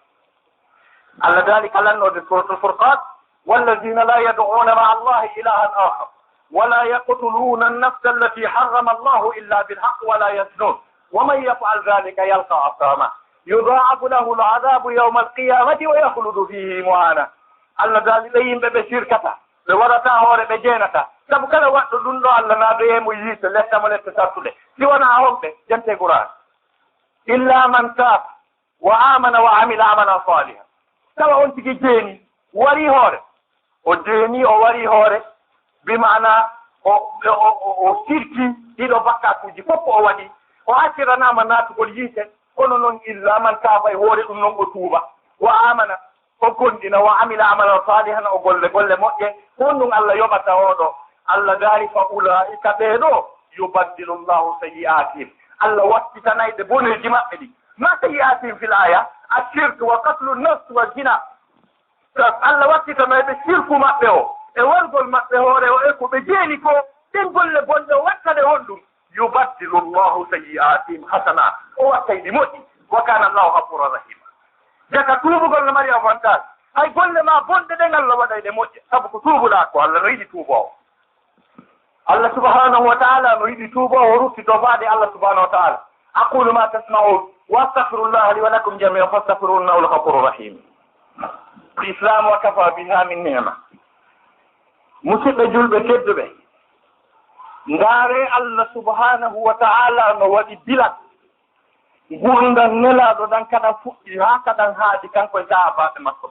Allah daali kalannode suratul furqan والذين لا يدعون مع الله إلها آخر ولا يقتلون النفس التي حرم الله إلا بالحق ولا يزنون ومن يفعل ذلك يلقى عصاما يضاعف له العذاب يوم القيامة ويخلد فيه مهانا الله daali ɓe yimɓe ɓe sirkata ɓe waɗata hoore ɓe jeenata sabu kala waɗɗo ɗum ɗo Allah naadeyemo yiite lettamo lette sartude si wona homɓe jante Qur'an illa man taaba wa amana wa amila amalan salihan tawa on tigi jeeni wari hoore o jeeni o wari hoore bimana o sirki ɗiɗo bakkatuuji fof o waɗi o acciranama naatugol yiite kono noon illa man taaba e hoore ɗum noon o tuuba wa amana o gondina wa amila amalan salihan o golle moƴƴe on ɗum Allah yoɓata oɗo Allah daari fa ulaika ɓeeɗo yubaddilu llahu sayi'atihim Allah wattitanayɓe boneji maɓɓe ɗi ma sayi'atihim fil aya ashirk wa qatlu nafs wa zina Allah wattitanoyɓe sirku maɓɓe o e wargol maɓɓe hoore o e ko ɓe jeeni ko ɗen golle bonɗe o wattade on ɗum yubaddilu llahu sayi'atihim hasanat o wattayɗi moƴƴi wa kana llahu ghafura rahima jaka tuubugol no mari avantage hay golle ma bonɗe ɗen Allah waɗayɗe moƴƴe sabu ko tuubuɗa ko Allah no yiɗi tuuba o Allah subhanahu wa ta'ala no yiɗi tuuba o ruttito faade Allah subhanahu wa ta'ala aqulu ma tasma'un wa astaghfirullaha li wa lakum jami'an fastaghfiruhu innahu al-ghafurur rahim الإسلام وكفى بها من نعمة musidɓe julɓe tedduɓe ngaare Allah subhanahu wa ta'ala no waɗi bilat gurdal nelaaɗo ɗan kaɗan fuɗɗi haa kaɗan haaɗi kanko e sahabaaɓe makko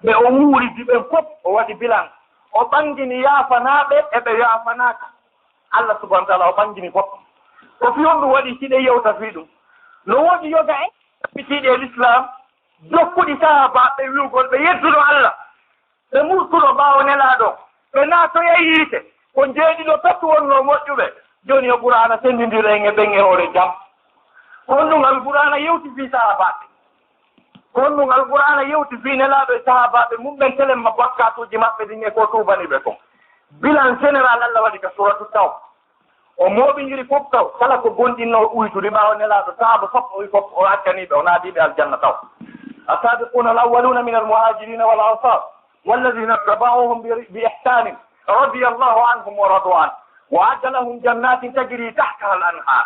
ɓe o wuuridi ɓen fof o waɗi bilan o ɓangini yaafanaaɓe e ɓe yaafanaaka Allah subhanahu wa ta'ala o ɓangini fof ko fi on ɗum waɗi hiɗe yewta fii ɗum no woodi yoga en ɓitiiɗe e l'islam dokkuɗi sahabaaɓe wiwgol ɓe yedduno Allah ɓe murtuno ɓaawo nelaaɗo ɓe naatoya yiite ko jeeɗiɗo pettu wonno moƴƴuɓe jooni o Qur'ana sendindira en e ɓen e hoore jam on ɗum Al-Qur'ana yewti fii sahabaaɓe on ɗum Al-Qur'ana yewti fii nelaaɗo e sahabaaɓe mum ɓen telemma bakkatuuji maɓɓe ɗin e ko tuubani ɓe kon bilan général Allah waɗi ka suratu Tawba o mooɓindiri fof taw kala ko gonɗinno uytude ɓaawo nelaaɗo saaba fof o wi fof o accaniɓe o naadiɓe aljanna taw السابقون الأولون من المهاجرين والأنصار والذين اتبعوهم بإحسان رضي الله عنهم ورضوا عنه وأعد لهم جنات تجري تحتها الأنهار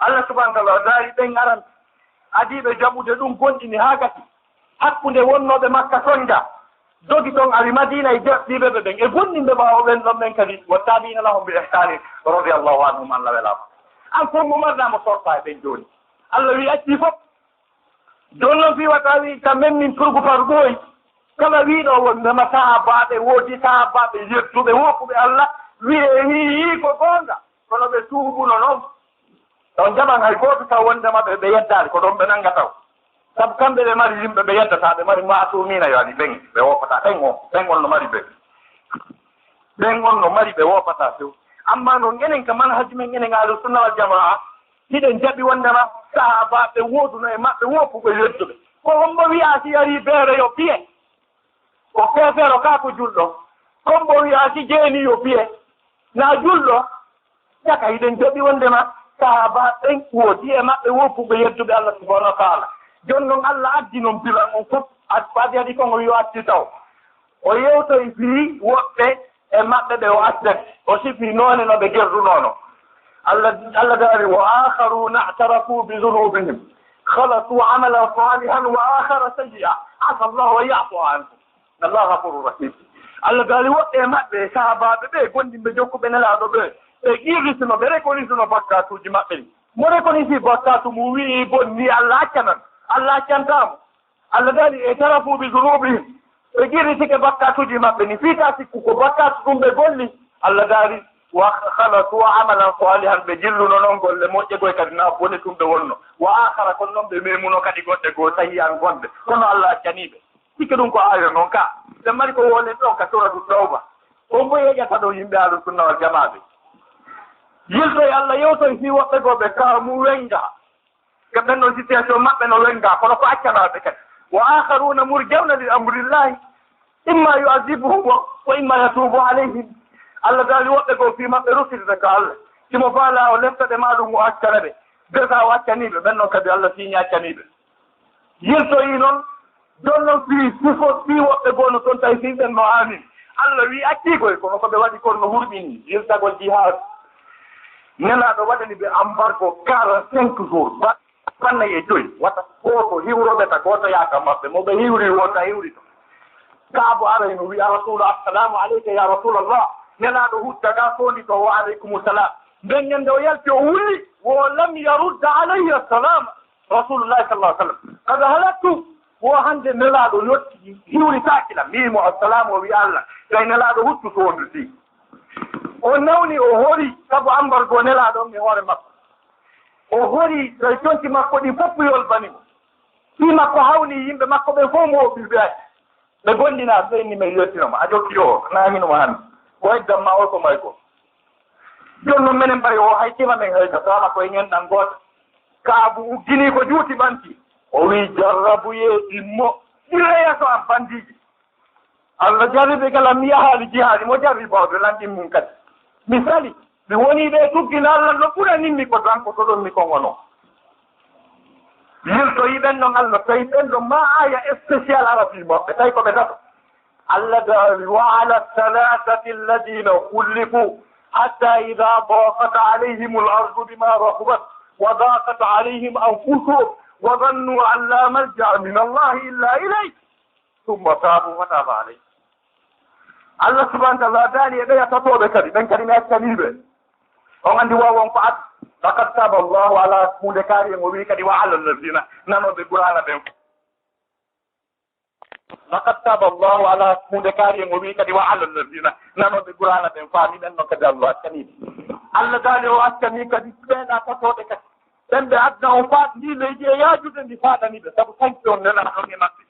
الله سبحانه وتعالى ذلك بين أرن أديب جابوا دون كنت نهاجتي hakkunde wonnoɓe makka sonja dogi ton ali madina e jaɓɓiɓe ɓe ɓen e gonɗinɓe ɓawo ɓen ɗon ɓen kadi wa tabina lahum bi ihsani radiallahu anhum allah welama an fof mo marnamo sorta e ɓen joni allah wi acci fof joni noon fi wata wi kamɓen min turgu par ɓooyi kala wiɗo wondema sahabaɓe woodi sahabaɓe yettuɓe wokuɓe allah wiye hii ko gonga kono ɓe tuubuno noon on jaɓan hay goto taw wondema ɓe yeddali ko ɗon ɓe nanga taw sabu kamɓe ɓe mari yimɓe ɓe yeddata ɓe mari masumina yo ani ɓen ɓe woppata ɓen on no mari ɓe ɓen on no mari ɓe woppata few amma noon enen ka manhaji men enen ahlu sunna wal jamaa hiɗen jaɓi wondema sahabaɓe wooduno e maɓɓe woppuɓe yedduɓe ko hombo wiya si yari beere yo piye ko feefeero kaa ko julɗo hombo wiya si jeeni yo piye na julɗo jaka hiɗen jaɓi wondema sahabaɓen woodi e maɓɓe woppuɓe yedduɓe allah subhanahu wa taala joni noon allah addi noon bilan on fof adi adi kongo yo atti taw o yewtoy fii woɓɓe e maɓɓe ɓe o asdet o sifi noone no ɓe gerdunono allah daari wa akharuna i'tarafu bi dunubihim خلطوا عملا صالحا وآخر سيئا عسى الله أن يعفو عنهم الله غفور رحيم. Allah gali woɓɓe maɓɓe sahabaɓe ɓe gonɗinɓe jokkuɓe nelaɗo ɓe ɓe ƴirritino ɓe rekonisino bakkatuji maɓɓe ɗi mo rekonisi bakkatu mo wii bonni Allah accanan Allah accantamo Allah gali e tarafu bi zunubihim ɓe ƴirritike bakkatuji maɓɓe ni fiita sikku ko bakkatu ɗum ɓe golli Allah gali wa halatu amalan salihan ɓe jilluno noon golle moƴƴe goye kadi na bone tum ɓe wonno wa akara kono noon ɓe memuno kadi goɗɗe goo tawi an gonɓe kono Allah accaniɓe sikke ɗum ko ayo noon ka ɓe mari ko wonen ɗon ka suratu tawba on bo yeƴata ɗo yimɓe ahlu sunna wal jamaɓe yiltoye Allah yewtoye fi woɓɓe goo ɓe kamu wenga ke ɓen ɗon situation maɓɓe no wenga kono ko accanaɓe kadi wa akharuna murjawna li amrillahi imma yu'azibuhum wa imma yatubu alayhim Allah daali woɓɓe goo fi maɓɓe rufitata ka Allah simo faala o leftaɗe ma ɗum o accana ɓe desa o accaniɓe ɓen noon kadi Allah siñi accaniɓe yiltoyi noon ɗon noon fi woɓɓe goo no toon tawi fiɓen no amin Allah wi accikoye kono ko ɓe waɗi kono no hurɓini yiltagol jihad nelaɗo waɗani ɓe embargo 45 jours ɓannayi e joyi wata goto hiwroɓe ta goto yaaka maɓɓe mo ɓe hiwri wonta hiwri to kaabo arayno wi ya rasulu assalamu aleyka ya rasulallah nelaɗo huddaga fondi to wa aleykum salam nden ñande o yalti o wulli wo lam yarudda alayhi assalam rasulullahi sallah sallam kada halattu wo hande nelaɗo yotti hiwritakilam mbimo assalamu o wi Allah tawi nelaɗo huttu sondu si o nawni o hori sabu embargo nelaɗo mi hoore makko o hori tawi conti makko ɗi fof yolbanimo fi makko hawni yimɓe makko ɓe fof mo ɓiɓe ay ɓe gondina so inni mi yettinoma a jokki o naminoma hande o heddamma o ko may ko joni noon minen mbari o hay tima men hayta tawama koye ñenɗan goto kaabu uggini ko juuti ɓanti o wi jarrabuye ɗimmo ɗireyeso am bandiji Allah jarriɓe kala mi yahaali jihaadi mo jarri bawde lanɗin min kadi mi sali mi woni ɓe tuggina Allah no ɓuraninmi ko danko to ɗon mi kon wono yiltoyi ɓen ɗon Allah tawi ɓen ɗon ma aya spécial arabi maɓɓe tawi koɓe tato Allah daali wa ala thalathati alladina kullifu hatta ida daqat alayhim al ardu bima rahubat wa daqat alayhim anfusuhum wa dhannu an la malja min Allah illa ilayh thumma tabu wa taba alayhim Allah subhanahu wa ta'ala daali e ɓeya tatoɓe kadi ɓen kadi mi accaniɓe on andi wawon ko at laqad taba Allahu ala hunde kaari en o wi kadi wa ala alladina nanoɓe qur'ana ɓen laqad taba Allahu ala hunde kaari en o wi kadi wa ala alladina nanoɓe qur'ana ɓen faami ɓen noon kadi Allah accaniɓe Allah daali o accani kadi ɓeɗa tatoɓe kadi ɓen ɓe adna on faat ndi leydi e yaajude ndi faɗaniɓe sabu tanki on nena ɗon e maɓɓe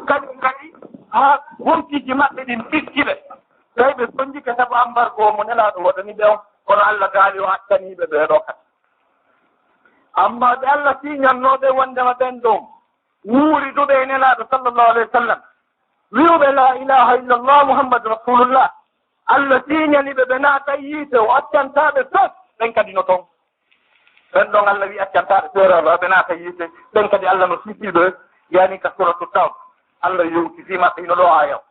kadi kadi ha wontiji maɓɓe ɗin piskile tawi ɓe sonjike sabu embargo mo nelaɗo waɗani ɓe on kono Allah daali o accaniɓe ɓeɗo kadi amma ɓe Allah siñannoɓe wondema ɓen ɗon wuuriduɓe e nelaɗo sallllahu alayhi wa sallam wiwɓe la ilaha illallah muhammadu rasulullah Allah siñaniɓe ɓe naata yiite o accantaɓe fof ɓen kadi no toon ɓen ɗon Allah wi accantaɓe seeraro ɓe naata yiite ɓen kadi Allah no sikiɓe yani ka suratu taw Allah yewti fi maɓɓe ino ɗo ayaw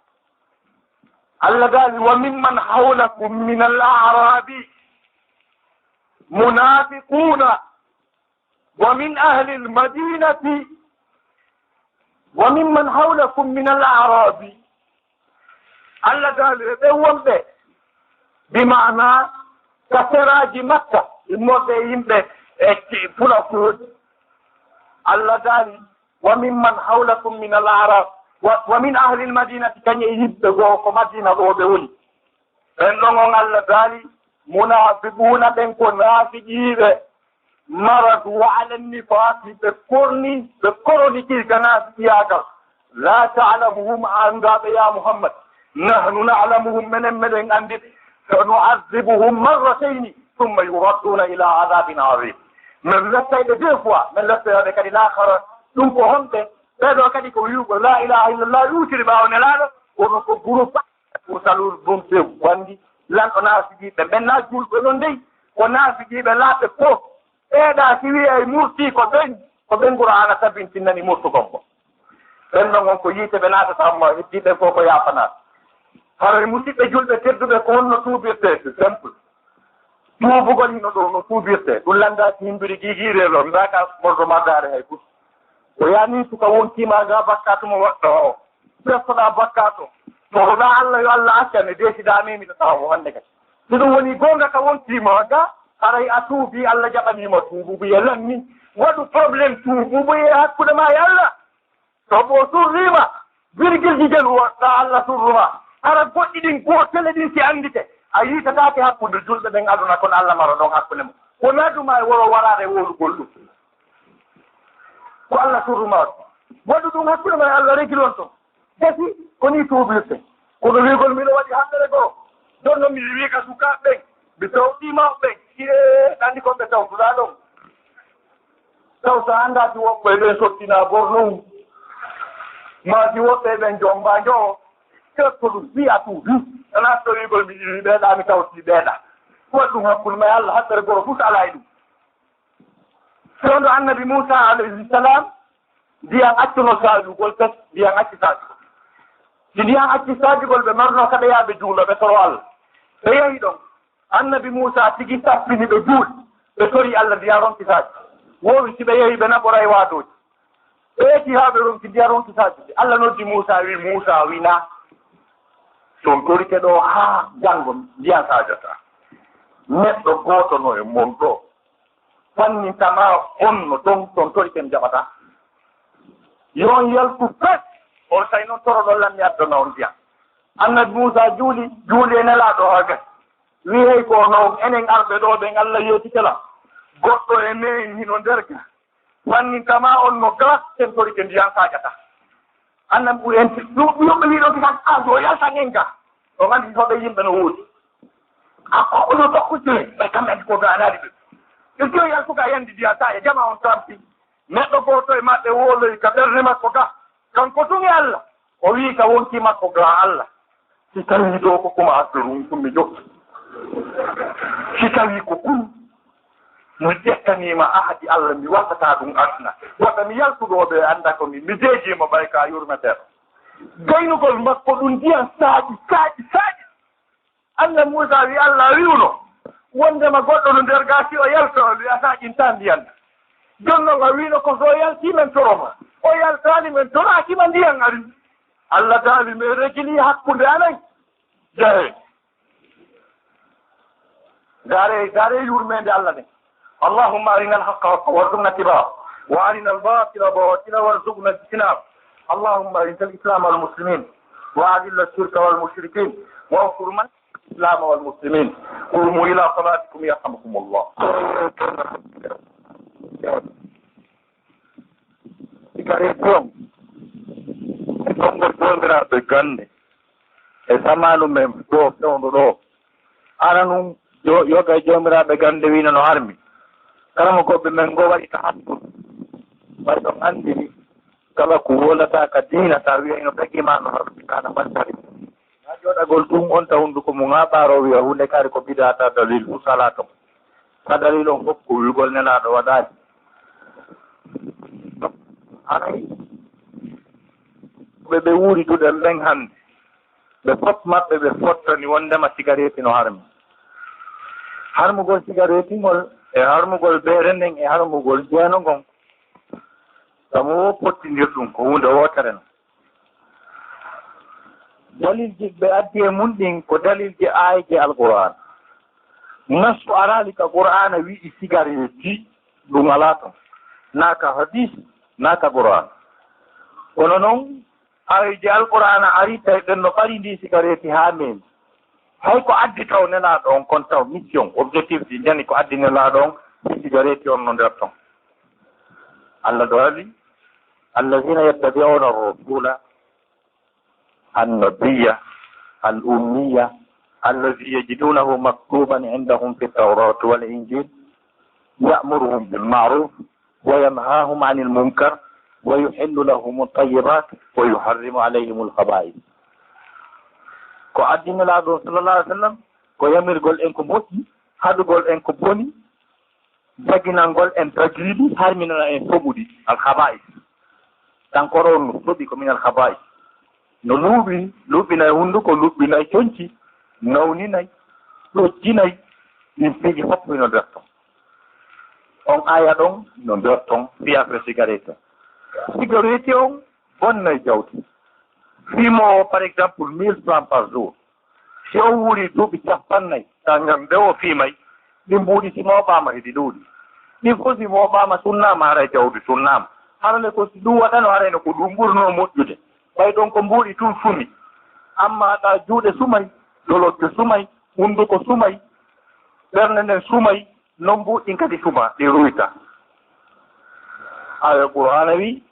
Allah gaali wa mimman hawlakum min al a'rabi munafiquna wa min ahli al madinati wa mimman hawlakum min al a'rabi Allah gaali ɓe wonɓe bimana ka seraji makka immoɓe yimɓe e pulafuuji Allah gaali wa mimman hawlakum min al a'rab wa min ahli al madinati kañe yimɓe goo ko madina ɗo ɓe woni ɓen ɗon on Allah gaali munafiquna ɓen ko naafiqiiɓe maradu ala nifaqi ɓe koroni ka naafiqiyagal la ta'lamuhum angaɓe ya Muhammad nahnu na'lamuhum menen meɗen andiɓe sanu'adhibuhum marratayni thumma yuradduna ila adabin azim min lettayɓe 2 fois min lettoyoɓe kadi lahara ɗum ko honɓe ɓeɗo kadi ko wiwɓe la ilaha illallah ɗutiri ɓawo nelaɗo wono ko groupe pour salur bompe wandi lanɗo naafiqiɓe ɓen na julɓe ɗon dey ko naafiqiɓe laaɓe fof ɓeeɗa si wi ay murti ko ɓen qur'ana tabintinnani murtugol ko ɓen ɗon on ko yiite ɓe naatatamma heddiɓe fof ko yafanata haray musidɓe julɓe tedduɓe ko honno tuubirte simple tuubugol hino ɗo no tuubirte ɗum lanndaki himɓiri gigiirelo ndaka mordo maddare hay fut o yani suka wontima ga bakkato mo waɗɗo o prestoɗa bakkato toɗa Allah yo Allah accane desidami miɗo tawa mo hannde kadi so ɗum woni gonga ka wontima ga haray a tuubi Allah jaɓanima tuububu ye lanni waɗu probléme tuububu e hakkude ma e Allah to bo surrima virgule ji jelu waɗɗa Allah surruma hara goɗɗi ɗin gotele ɗin si andite a yitatake hakkude julɓe ɓen aduna kono Allah maro ɗon hakkude mo ko nadduma e woro warade wolugol ɗum ko Allah surruma waɗu ɗum hakkude ma e Allah regilon ton gasi koni tuubirte kono wigol miɗo waɗi hammere goo jonno mi wiika sukaɓe ɓen mi tawɗima ɓen andi kon ɓe tawtuɗa ɗon taw so anndati woɓɓe ɓen sottina bornoum masi woɓɓe ɓen jomba joo ko ɗum wiya tuubi ana so wigol mi iwi ɓeeɗa mi tawti ɓeeɗa waɗ ɗum hakkude ma Allah haɓɓere goro fof ala e ɗum sondo annabi Moussa alayhi salam ndiyan accuno saajugol tes ndiyan acci saajugol si ndiyan acci saajugol ɓe marno kaɗa yaaɓe juulo ɓe toro Allah ɓe yehi ɗon annabi Moussa tigi tappini ɓe juul ɓe tori Allah ndiya ronki saaji wowi si ɓe yehi ɓe naɓoray waadoji ɓe eti haa ɓe ronki ndiya ronki saaji Allah noddi Moussa wi na son torike ɗo haa janngo ndiyan saajata neɗɗo gooto no e mon ɗo fannintama on no ɗon ton toriken jaɓata yon yaltu pes on tawi noon toroɗo lammi addana on ndiyam annabi Moussa juuli e nelaaɗo haa gasi wi hey ko no enen arɓe ɗo ɓen Allah yeetikela goɗɗo e men hino nderga fannintama on no glace ten torike ndiyan saajata annan ɓuri en yoɓɓe wiɗo kitan ajo yaltan en ga o gandi hoɓe yimɓe no woodi akko ono tokkutire ɓe kamɓe ko ganaɗi ɓe irtio yaltuga yandi ndiya sa e jama on tampi neɗɗo goto e maɓɓe woloy ka ɓerde makko ga kanko tun e Allah o wi ka wonki makko ga Allah si tawi ɗo ko kuma asdorum kummi jokki si tawi ko kum mo ƴettanima ahadi Allah mi wasata ɗum aduna waɗa mi yaltuɗoɓe anda ko mi jeejimo ɓay ka yurmeteɗo gaynugol makko ɗum ndiyan saaƴi Allah Moussa wi Allah wiwno wondema goɗɗo no nder gasi o yalto wiya saaƴinta ndiyan jonnon a wino ko so yalti men toroma o yaltani men torakima ndiyan ari Allah daali mi regili hakkude anayi jahe gare yurmede Allah ne اللهم أرنا الحق حقا وارزقنا اتباعه وأرنا الباطل باطلا وارزقنا اجتنابه اللهم أعز الإسلام والمسلمين وأذل الشرك والمشركين وانصر من الإسلام والمسلمين قوموا إلى صلاتكم يرحمكم الله e samanu men ɗo fewndo ɗo ara num yoga jomiraɓe gande wino no harmi kala mo goɓɓe men go waɗi ka hattu way ɗon anndini kala ko wolata ka diina sa wiya ino ɓegima no harmi kana mbattari ha joɗagol ɗum on ta hunnduko mum ha ɓaaro wiya hunde kari ko bidata dalil fu sala ton ka dalil on fof ko wilgol nelaɗo waɗani hay ɓe wuuri duɗen ɓen hannde ɓe fof maɓɓe ɓe fottani wondema cigarette no harmi harmugol cigarette ngol e harmugol beere nden e harmugol jeeno ngon samu wo pottindir ɗum ko hunde wotere no dalilji ɓe addi e mun ɗin ko dalilji ayje alqur'an nasu arali ka qur'ana wi'i cigarette ɗum ala ton naka hadis naka qur'an kono noon ayje alqur'ana ari tawi ɗen no ɓari ndi cigarette ha men hay ko addi taw nelaɗo on kon taw mission objectif ɗi jani ko addi nelaɗo on cigarette on no nder ton Allah ɗo ali الذين يتبعون الرسول النبي الأمية الذي يجدونه مكتوبا عندهم في التوراة والإنجيل يأمرهم بالمعروف وينهاهم عن المنكر ويحل لهم الطيبات ويحرم عليهم الخبائث ko addinelaaɗo sallallahu alaihi wasallam ko yamirgol en ko moƴƴi haɗugol en ko boni jaginalngol en tagiiɗi harminana en foɓuɗi alhaba'is kankoro on no soɓi ko min alhaba'is no luuɓinay hunnduko luɓɓinay coñci nawninay ɗojjinay ɗin piiji fof ino nder ton on aya ɗon no nder ton fiyafre cigarette cigarette on bonnay jawdi fimowo par exemple 1000 francs par jour si on wuuri duuɓi capannayyi ngam nde o fiimay ɗi mbuuɗi si mooɓaama heɗi ɗuuɗi ɗi fof si mooɓaama sunnama haray jawdi sunnama harande ko si ɗum waɗano harayno ko ɗum ɓurno moƴƴude ɓay ɗon ko mbuuɗi tun sumi amma ɗa juuɗe sumay dolojjo sumay hunnduko sumay ɓernde nden sumay non mbuuɗɗin kadi suma ɗi ruyta aya qur'ana wi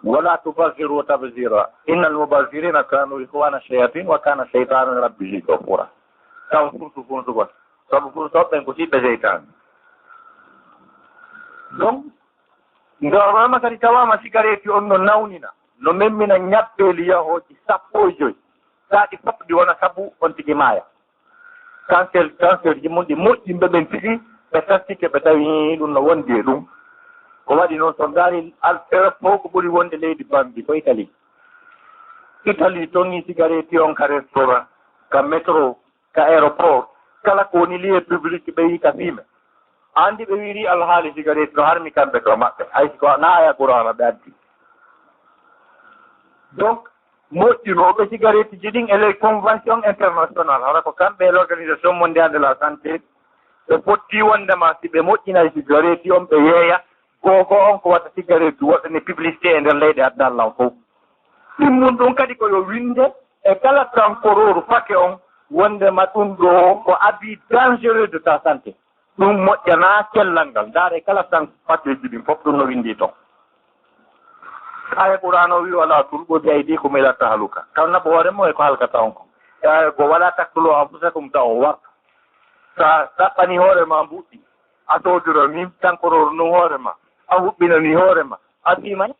wala tubasiru tabsira inna almubasirina kanu ihwana shayatin wa kana cheytanu rabbihi kafura taw funsugon sabu funsoɓɓen ko siɓɓe cheytane donc ndoroma kadi tawama cigarette on no nawnina no memmina ñabbeli yahoji 15 saaɗi fof ɗi wona sabu on tigi maaya cancer ji mum ɗi moƴƴimɓe ɓen tigi ɓe tastike ɓe tawi ɗum no wondi e ɗum ko waɗi noon so ngaari altere fof ko ɓuri wonde leydi bambi ko italie tonni cigarette on ka restaurant ka métro ka aéroport kala ko woni lieu public ɓe wi ka fiime andi ɓe wiri alhaali cigarette to harmi kamɓe to maɓɓe haysi ko na aya qur'ana ɓe addi donc moƴƴinooɓe cigarette ji ɗin e les convention international hara ko kamɓe e l' organisation mondial de la santé ɓe potti wondema si ɓe moƴƴinay cigarette on ɓe yeeya gogo on ko watta cigarette woɗɗane publicité e nder leyɗe addallan fof ɗum mum ɗum kadi koyo winde e kala tankororu fake on wondema ɗum ɗo ko abi dangereux de ta santé ɗum moƴƴana cellal ngal ndaare kala tan pakeji ɗin fof ɗum no windi ton aya qur'an o wi wala tulɓo bi aydi ko melata haluka taw naɓo hooremo e ko halkata on ko ko wala taktulo anfusakum taw o warta sa ɗaɓɓani hoorema mbuɗɗi a sodiro ni tankororu num hoorema a huɓɓinani hoorema a simay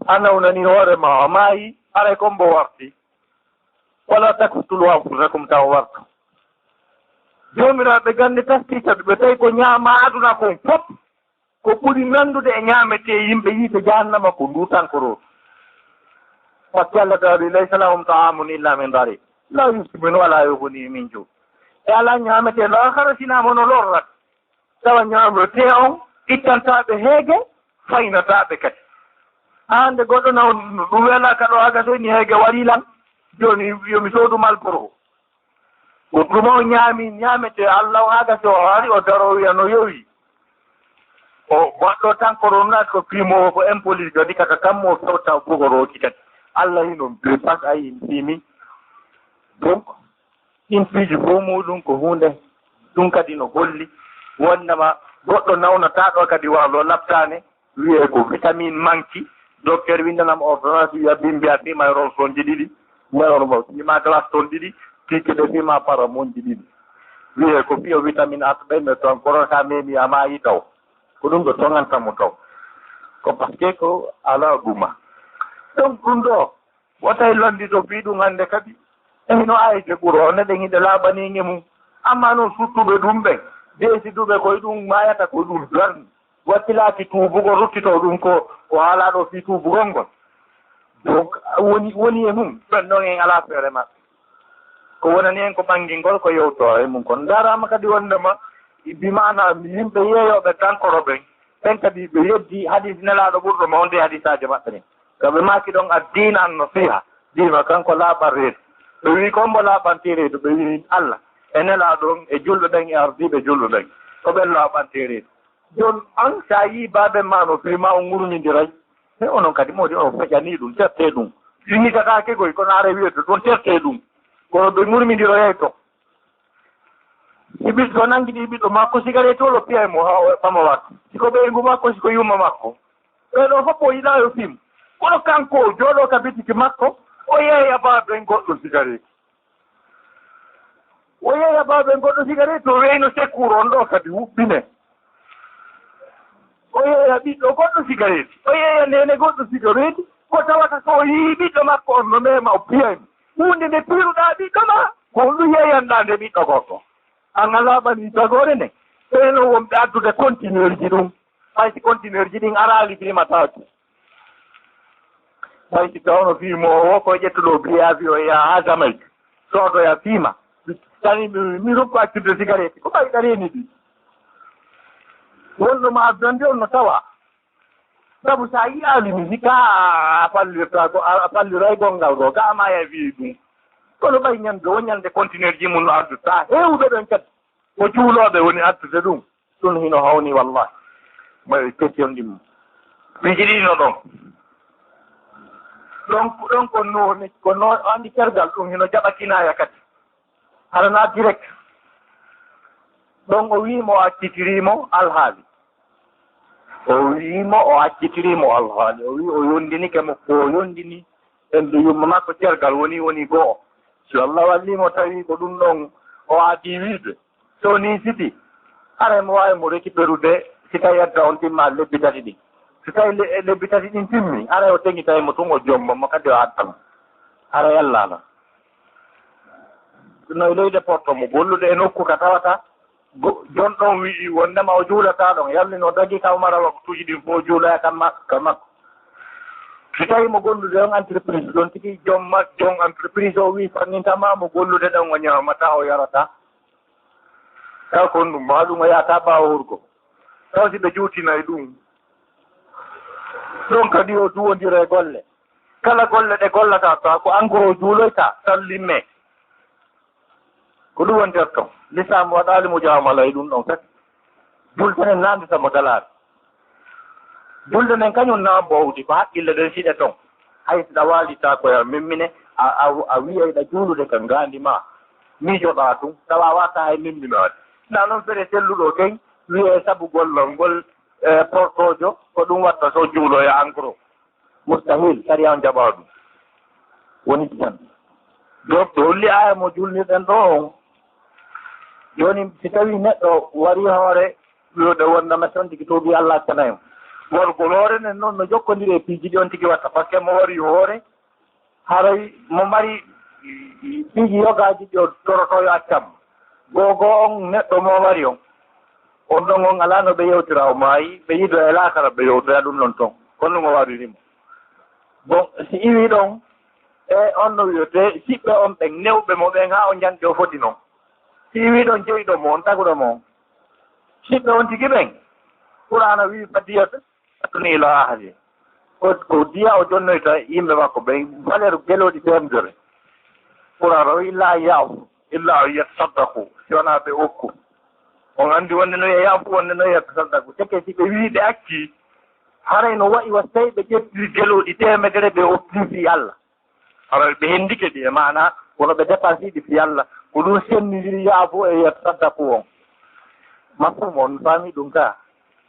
a nawnani hoorema a maayi aray kon mbo warti wala taktulo anfusakum taw warta jomiraɓe gande tastitaɓe ɓe tawi ko ñaama aduna kon fof ko ɓuri nandude e ñaamete yimɓe yiite jahannama ko nduutankororu fakki allah tawi laysa lahum taamun illa min dari la yusminu wala yuhni min ju e ala ñaamete no hara sinama no lorrat tawa ñaamete on ittantaɓe heege faynataɓe kadi hande goɗɗo naw ɗum welaka ɗo aga so ni heege warilan joni yomi soodu malporo ko ɗuma o ñaamete allah o haga so o ari o daro wiya no yowi o goɗɗo tan ko ronnaati ko pimowo ko impolice kadi kaka kammo fewta bugorooki kadi allah hinon be pas ayi pimi donc ɗin piiji fof muɗum ko hunde ɗum kadi no holli wondema goɗɗo nawnataɗo kadi walo labtane wiye ko vitamine manque docteur windanam ordonnance wiya bimbiya fima ron sonji ɗiɗi mayormo fima glace ton ɗiɗi piquede fima paramonji ɗiɗi wiye ko fiyo vitamine a to ɓeyme toon kono sa memi amayi taw ko ɗum ɗo tongantamo taw ko par ce que ko ala guma donc ɗum ɗo wotay londi to fi ɗum hannde kadi eyno ayde ɓuro o neɗen hiɗe laaɓaniŋe mum amma noon suttuɓe ɗum ɓen deesiduɓe koye ɗum mayata ko ɗum darni wattilaaki tuubugo ruttito ɗum ko haalaɗo fi tuubugol ngol donc woni e mum ɓen ɗon en ala feere maɓɓe ko wonani en ko ɓangingol ko yewtoo e mum kon darama kadi wondema bimana yimɓe yeeyoɓe kankoro ɓen ɓen kadi ɓe yeddi hadis nelaɗo ɓurɗo ma wonde hadisaji maɓɓe ni so ɓe maki ɗon a diina an no fiha diina kanko laaɓan reedu ɓe wi kombo laaɓante reedu ɓe wi allah e nelaɗo ɗon e julɓe ɓen e ardiɓe julɓe ɓen ko ɓen laaɓante reedu joni an sa yi baɓe ma no fima o gurmidiray e onon kadi modi o feƴani ɗum terte ɗum ɗinitatake koy kono are wiyete ɗon terte ɗum kono ɓe gurmidiroyey to ɓiɗɗo nangiɗi ɓiɗɗo makko cigarette o piya mo ha ɓama wattu siko ɓeygu makko siko yumma makko ɓeɗo fof o yiɗa yo film kono kanko jooɗo ka bitiki makko o yeeya baɓen goɗɗo cigarette o yeeya baɓen goɗɗo cigarette o weyno secours on ɗo kadi huɓɓine o yeeya ɓiɗɗo goɗɗo cigarette o yeeya ndene goɗɗo cigarette ko tawata so yii ɓiɗɗo makko on no mema o piyaymo hunde nde piruɗa ɓiɗɗo ma ko ɗum yeeyanɗa nde ɓiɗɗo goɗɗo an alaɓani tagore nde ɓeno wonɓe addude continueur ji ɗum haysi continueur ji ɗin arali fimataki haysi tawno fimo o ko ƴettuɗo biyavi o yaha ha Jamaïque soodoya fiima tani mi rokku accude cigarette ko ɓayɗa reeni ɗi wonno ma addande on no tawa sabu sa yiyaali mi hika a fallirta ko a falliray gongal ɗo ga amaya wii ɗum kono ɓay ñande o ñande continuer ji mum no addutta heewɓe ɓen kadi ko juulooɓe woni addude ɗum ɗum hino hawni wallahi ma question ɗimmo mi jiɗino ɗon ɗon ko nooni ko no anndi kergal ɗum hino jaɓa kinaya kadi harana direct ɗon o wiimo o accitirimo alhaali o wiimo o accitirimo alhaali o wi o yondinike mo ko yondini en ɗo yumma makko cergal woni go'o so allah wallimo tawi ko ɗum ɗon o aadi wiide so ni siti hara mo wawi mo récupérude si tawi adda on timma lebbi tati ɗin so tawi lebbi tati ɗin timmi hara o teŋi tawi mo tun o jombo mo kadi o addamo hara yallala no leyde porto mo gollude e nokku ka tawata jon ɗon wii wondema o juulata ɗon yallino dagi kam mara waktuji ɗin fof juulaya kam makko so tawi mo gollude on entreprise ɗon tigi jon entreprise o wi fannintama mo gollude ɗon o ñamata o yarata taw kon ɗum ma ɗum o yahata ɓaawo hurgo taw si ɓe juutinayi ɗum ɗon kadi o duwondira e golle kala golle ɗe gollata ta ko encore o juuloyta sallimme ko ɗum wonterton l'islam waɗali mo jamala e ɗum ɗon kadi julde nen naandita mo dalaade julde nen kañum na mbowdi ko haqqille ɗen siɗe ton hay siɗa waalita koye mimmine a wiyayɗa juulude ka ngaandi ma miijoɗa tun tawa wata hay mimminaade na noon fere selluɗo ken wiye sabu gollol ngol portojo ko ɗum watta so juuloya encore mustahil sariya on jaɓa ɗum woni tan donc to holli aya mo julnirɗen ɗo on joni si tawi neɗɗo wari hoore wiwde wondama toon tigi tooɓi allah accanayo worgol hoore nen noon no jokkodiri e piiji ɗi on tigi watta par ce que mo wari hoore haray mo mari piiji yogaji ɗi o toroto yo accam gogo on neɗɗo mo wari on ɗon on ala no ɓe yewtira o maayi ɓe yido e laakara ɓe yewtoya ɗum ɗon toon kono mo waririmo bon si iwi ɗon e on no wiyete siɓɓe on ɓen newɓe mo ɓen ha o janɗi o foti noon si iwi ɗon joyiɗo mo on taguɗo mo on siɓɓe on tigi ɓen qur'ana wi fadiyata atuni ila ahadi ko diya o jonnoyta yimɓe makko ɓen valeur geloɗi temdere qur'ana o illa yaw illa yattasaddaqu si wona ɓe okku on anndi wonde no yeeya fu wonde no yattasaddaqu teke si ɓe wiiɓe acci haray no waɗi was tawi ɓe ƴettiri geloɗi temedere ɓe okki fi allah haray ɓe henndike ɗi e mana wono ɓe dépensiɗi fi allah ko ɗum sennidiri yaafo e yattasaddaqu on mafhum on faami ɗum ka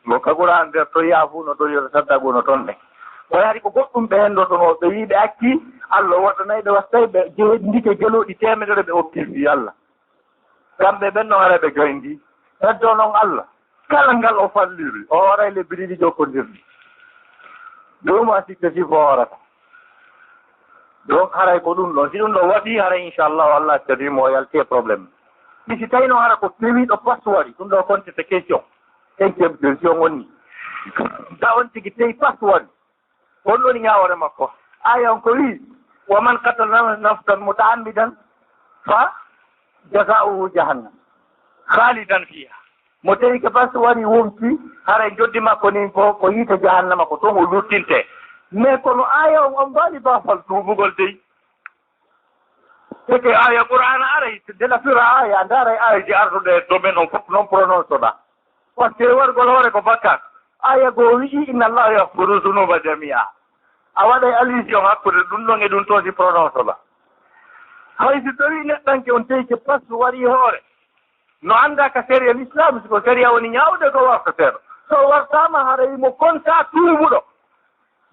mo kagura nder to yaafu no to yattasaddaqu no toon ɗen o yaari ko goɗɗum ɓe henndo tono ɓe wiiɓe acci allah waɗanayɓe was tawi ɓe jeendike geloɗi temedere ɓe okki fi allah kamɓe ɓen no hara ɓe joyndi heddo noon allah kala ngal o falliri o waray lebbi ɗiɗi jokkondirɗi ɗum a sikke si fo horata donc haray ko ɗum ɗon si ɗum ɗo waɗi haray inchallahu allah accadimo o yalti probléme mi si tawi noon hara ko pewiɗo poste waɗi ɗum ɗo contete question 5e question wonni da on tigi tawi poste waɗi on ɗoni ñawore makko aya on ko wi woman qatala nafsan mutaammidan fa jasa'uhu jahannam khalidan fiha mo tawi ko poste waɗi wonti haray joddi makko ni fof ko yiite jahannama ko toon o luttinte mais kono aya on mbaɗi bafal tuubugol dey teke aya qur'ana aray dela fira aya ndaray aya ji arduɗe domaine on fof noon prononce oɗa par ce que wargol hoore ko bakkat aya goo wi'i inna allaha yahfuru zunuba jamia a waɗay allusion hakkude ɗum ɗon e ɗum toon si prononce oɗa hay si tawi neɗɗanke on tawi ke passe waɗi hoore no annda ka séria l'islam siko séria woni ñaawde ko warta seeɗa so wartama haray mo konta tuubuɗo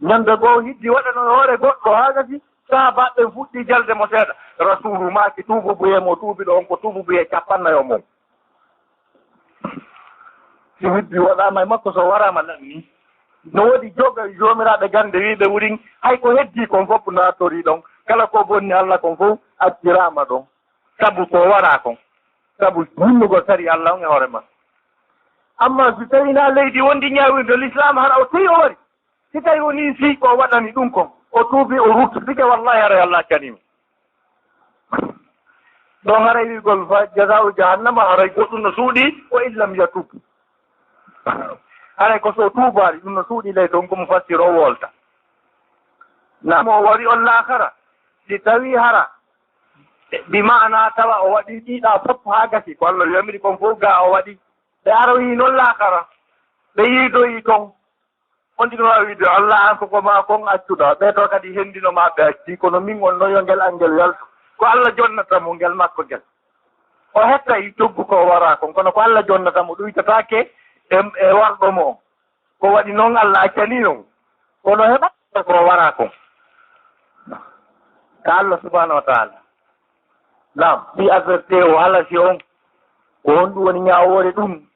ñande goo hiddi waɗano hoore goɗɗo haa gasi sahabaɓe fuɗɗi jalde mo seeɗa rasulu maaki tuubu buye mo tuubiɗo on ko tuubu buye capannayo mum si hiddi waɗama e makko so warama ɗanni no woɗi joga jomiraɓe gande wiɓe wurin hay ko heddi kon fof nattori ɗon kala ko bonni allah kon fof accirama ɗon sabu ko wara kon sabu hunnugo sari allah on e hoore ma amma si tawina leydi wondi ñawirde l'islam hara o tawi o wari si tawi woni si ko waɗani ɗum kon o tuubi o ruttotike wallahi hara allah canimi ɗon haray wiigol fa jasau jahannama haray goɗɗum no suuɗi o illam yatub haray ko so tuubaari ɗum no suuɗi ley toon komo fassir o wolta nam o wari on laakara si tawi hara bi maana tawa o waɗi ɗiɗa fof haa gasi ko Allah yamiri kon fof ga o waɗi ɓe aroyi noon laakara ɓe yiidoyi toon on ɗino wawi wiide Allah an koko ma kon accuɗa ɓe to kadi hendino ma ɓe acci kono min on noyo ngel angel yaltu ko Allah jonnata mo ngel makko ngel o hettay coggu ko wara kon kono ko Allah jonnata mo ɗuytatake e warɗo mo ko waɗi noon Allah accani noon kono heɓata ko wara kon ka Allah subhanahu wa taala nam fi averté o ala si on ko honɗum woni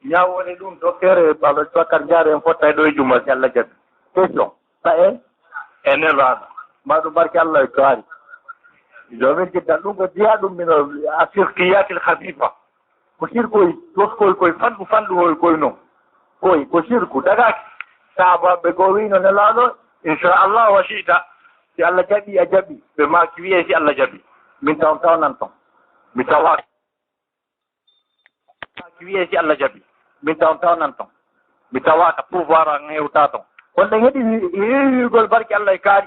ñawore ɗum docteur Bakar Diaré en fotta ɗo e juma si Allah jaɓi question ta e nelaɗo mbaɗum barke Allah e kaari jomin jiddan ɗum ko jeeya ɗum mino a sirkiyatil hafifa ko sirkoy toskoy koye fanɗu hoy koye noon koye ko sirku dagaki sabaɓe goo wino nelaɗo inchallah wa siita si Allah jaɓi a jaɓi ɓe maki wiye si Allah jaɓi min tawnan ton mi tawaka maki wiye si Allah jaɓi min tawnan ton mi tawaka pouvoir an hewta ton kono ɗen heeɗi wiigol barke Allah e kaari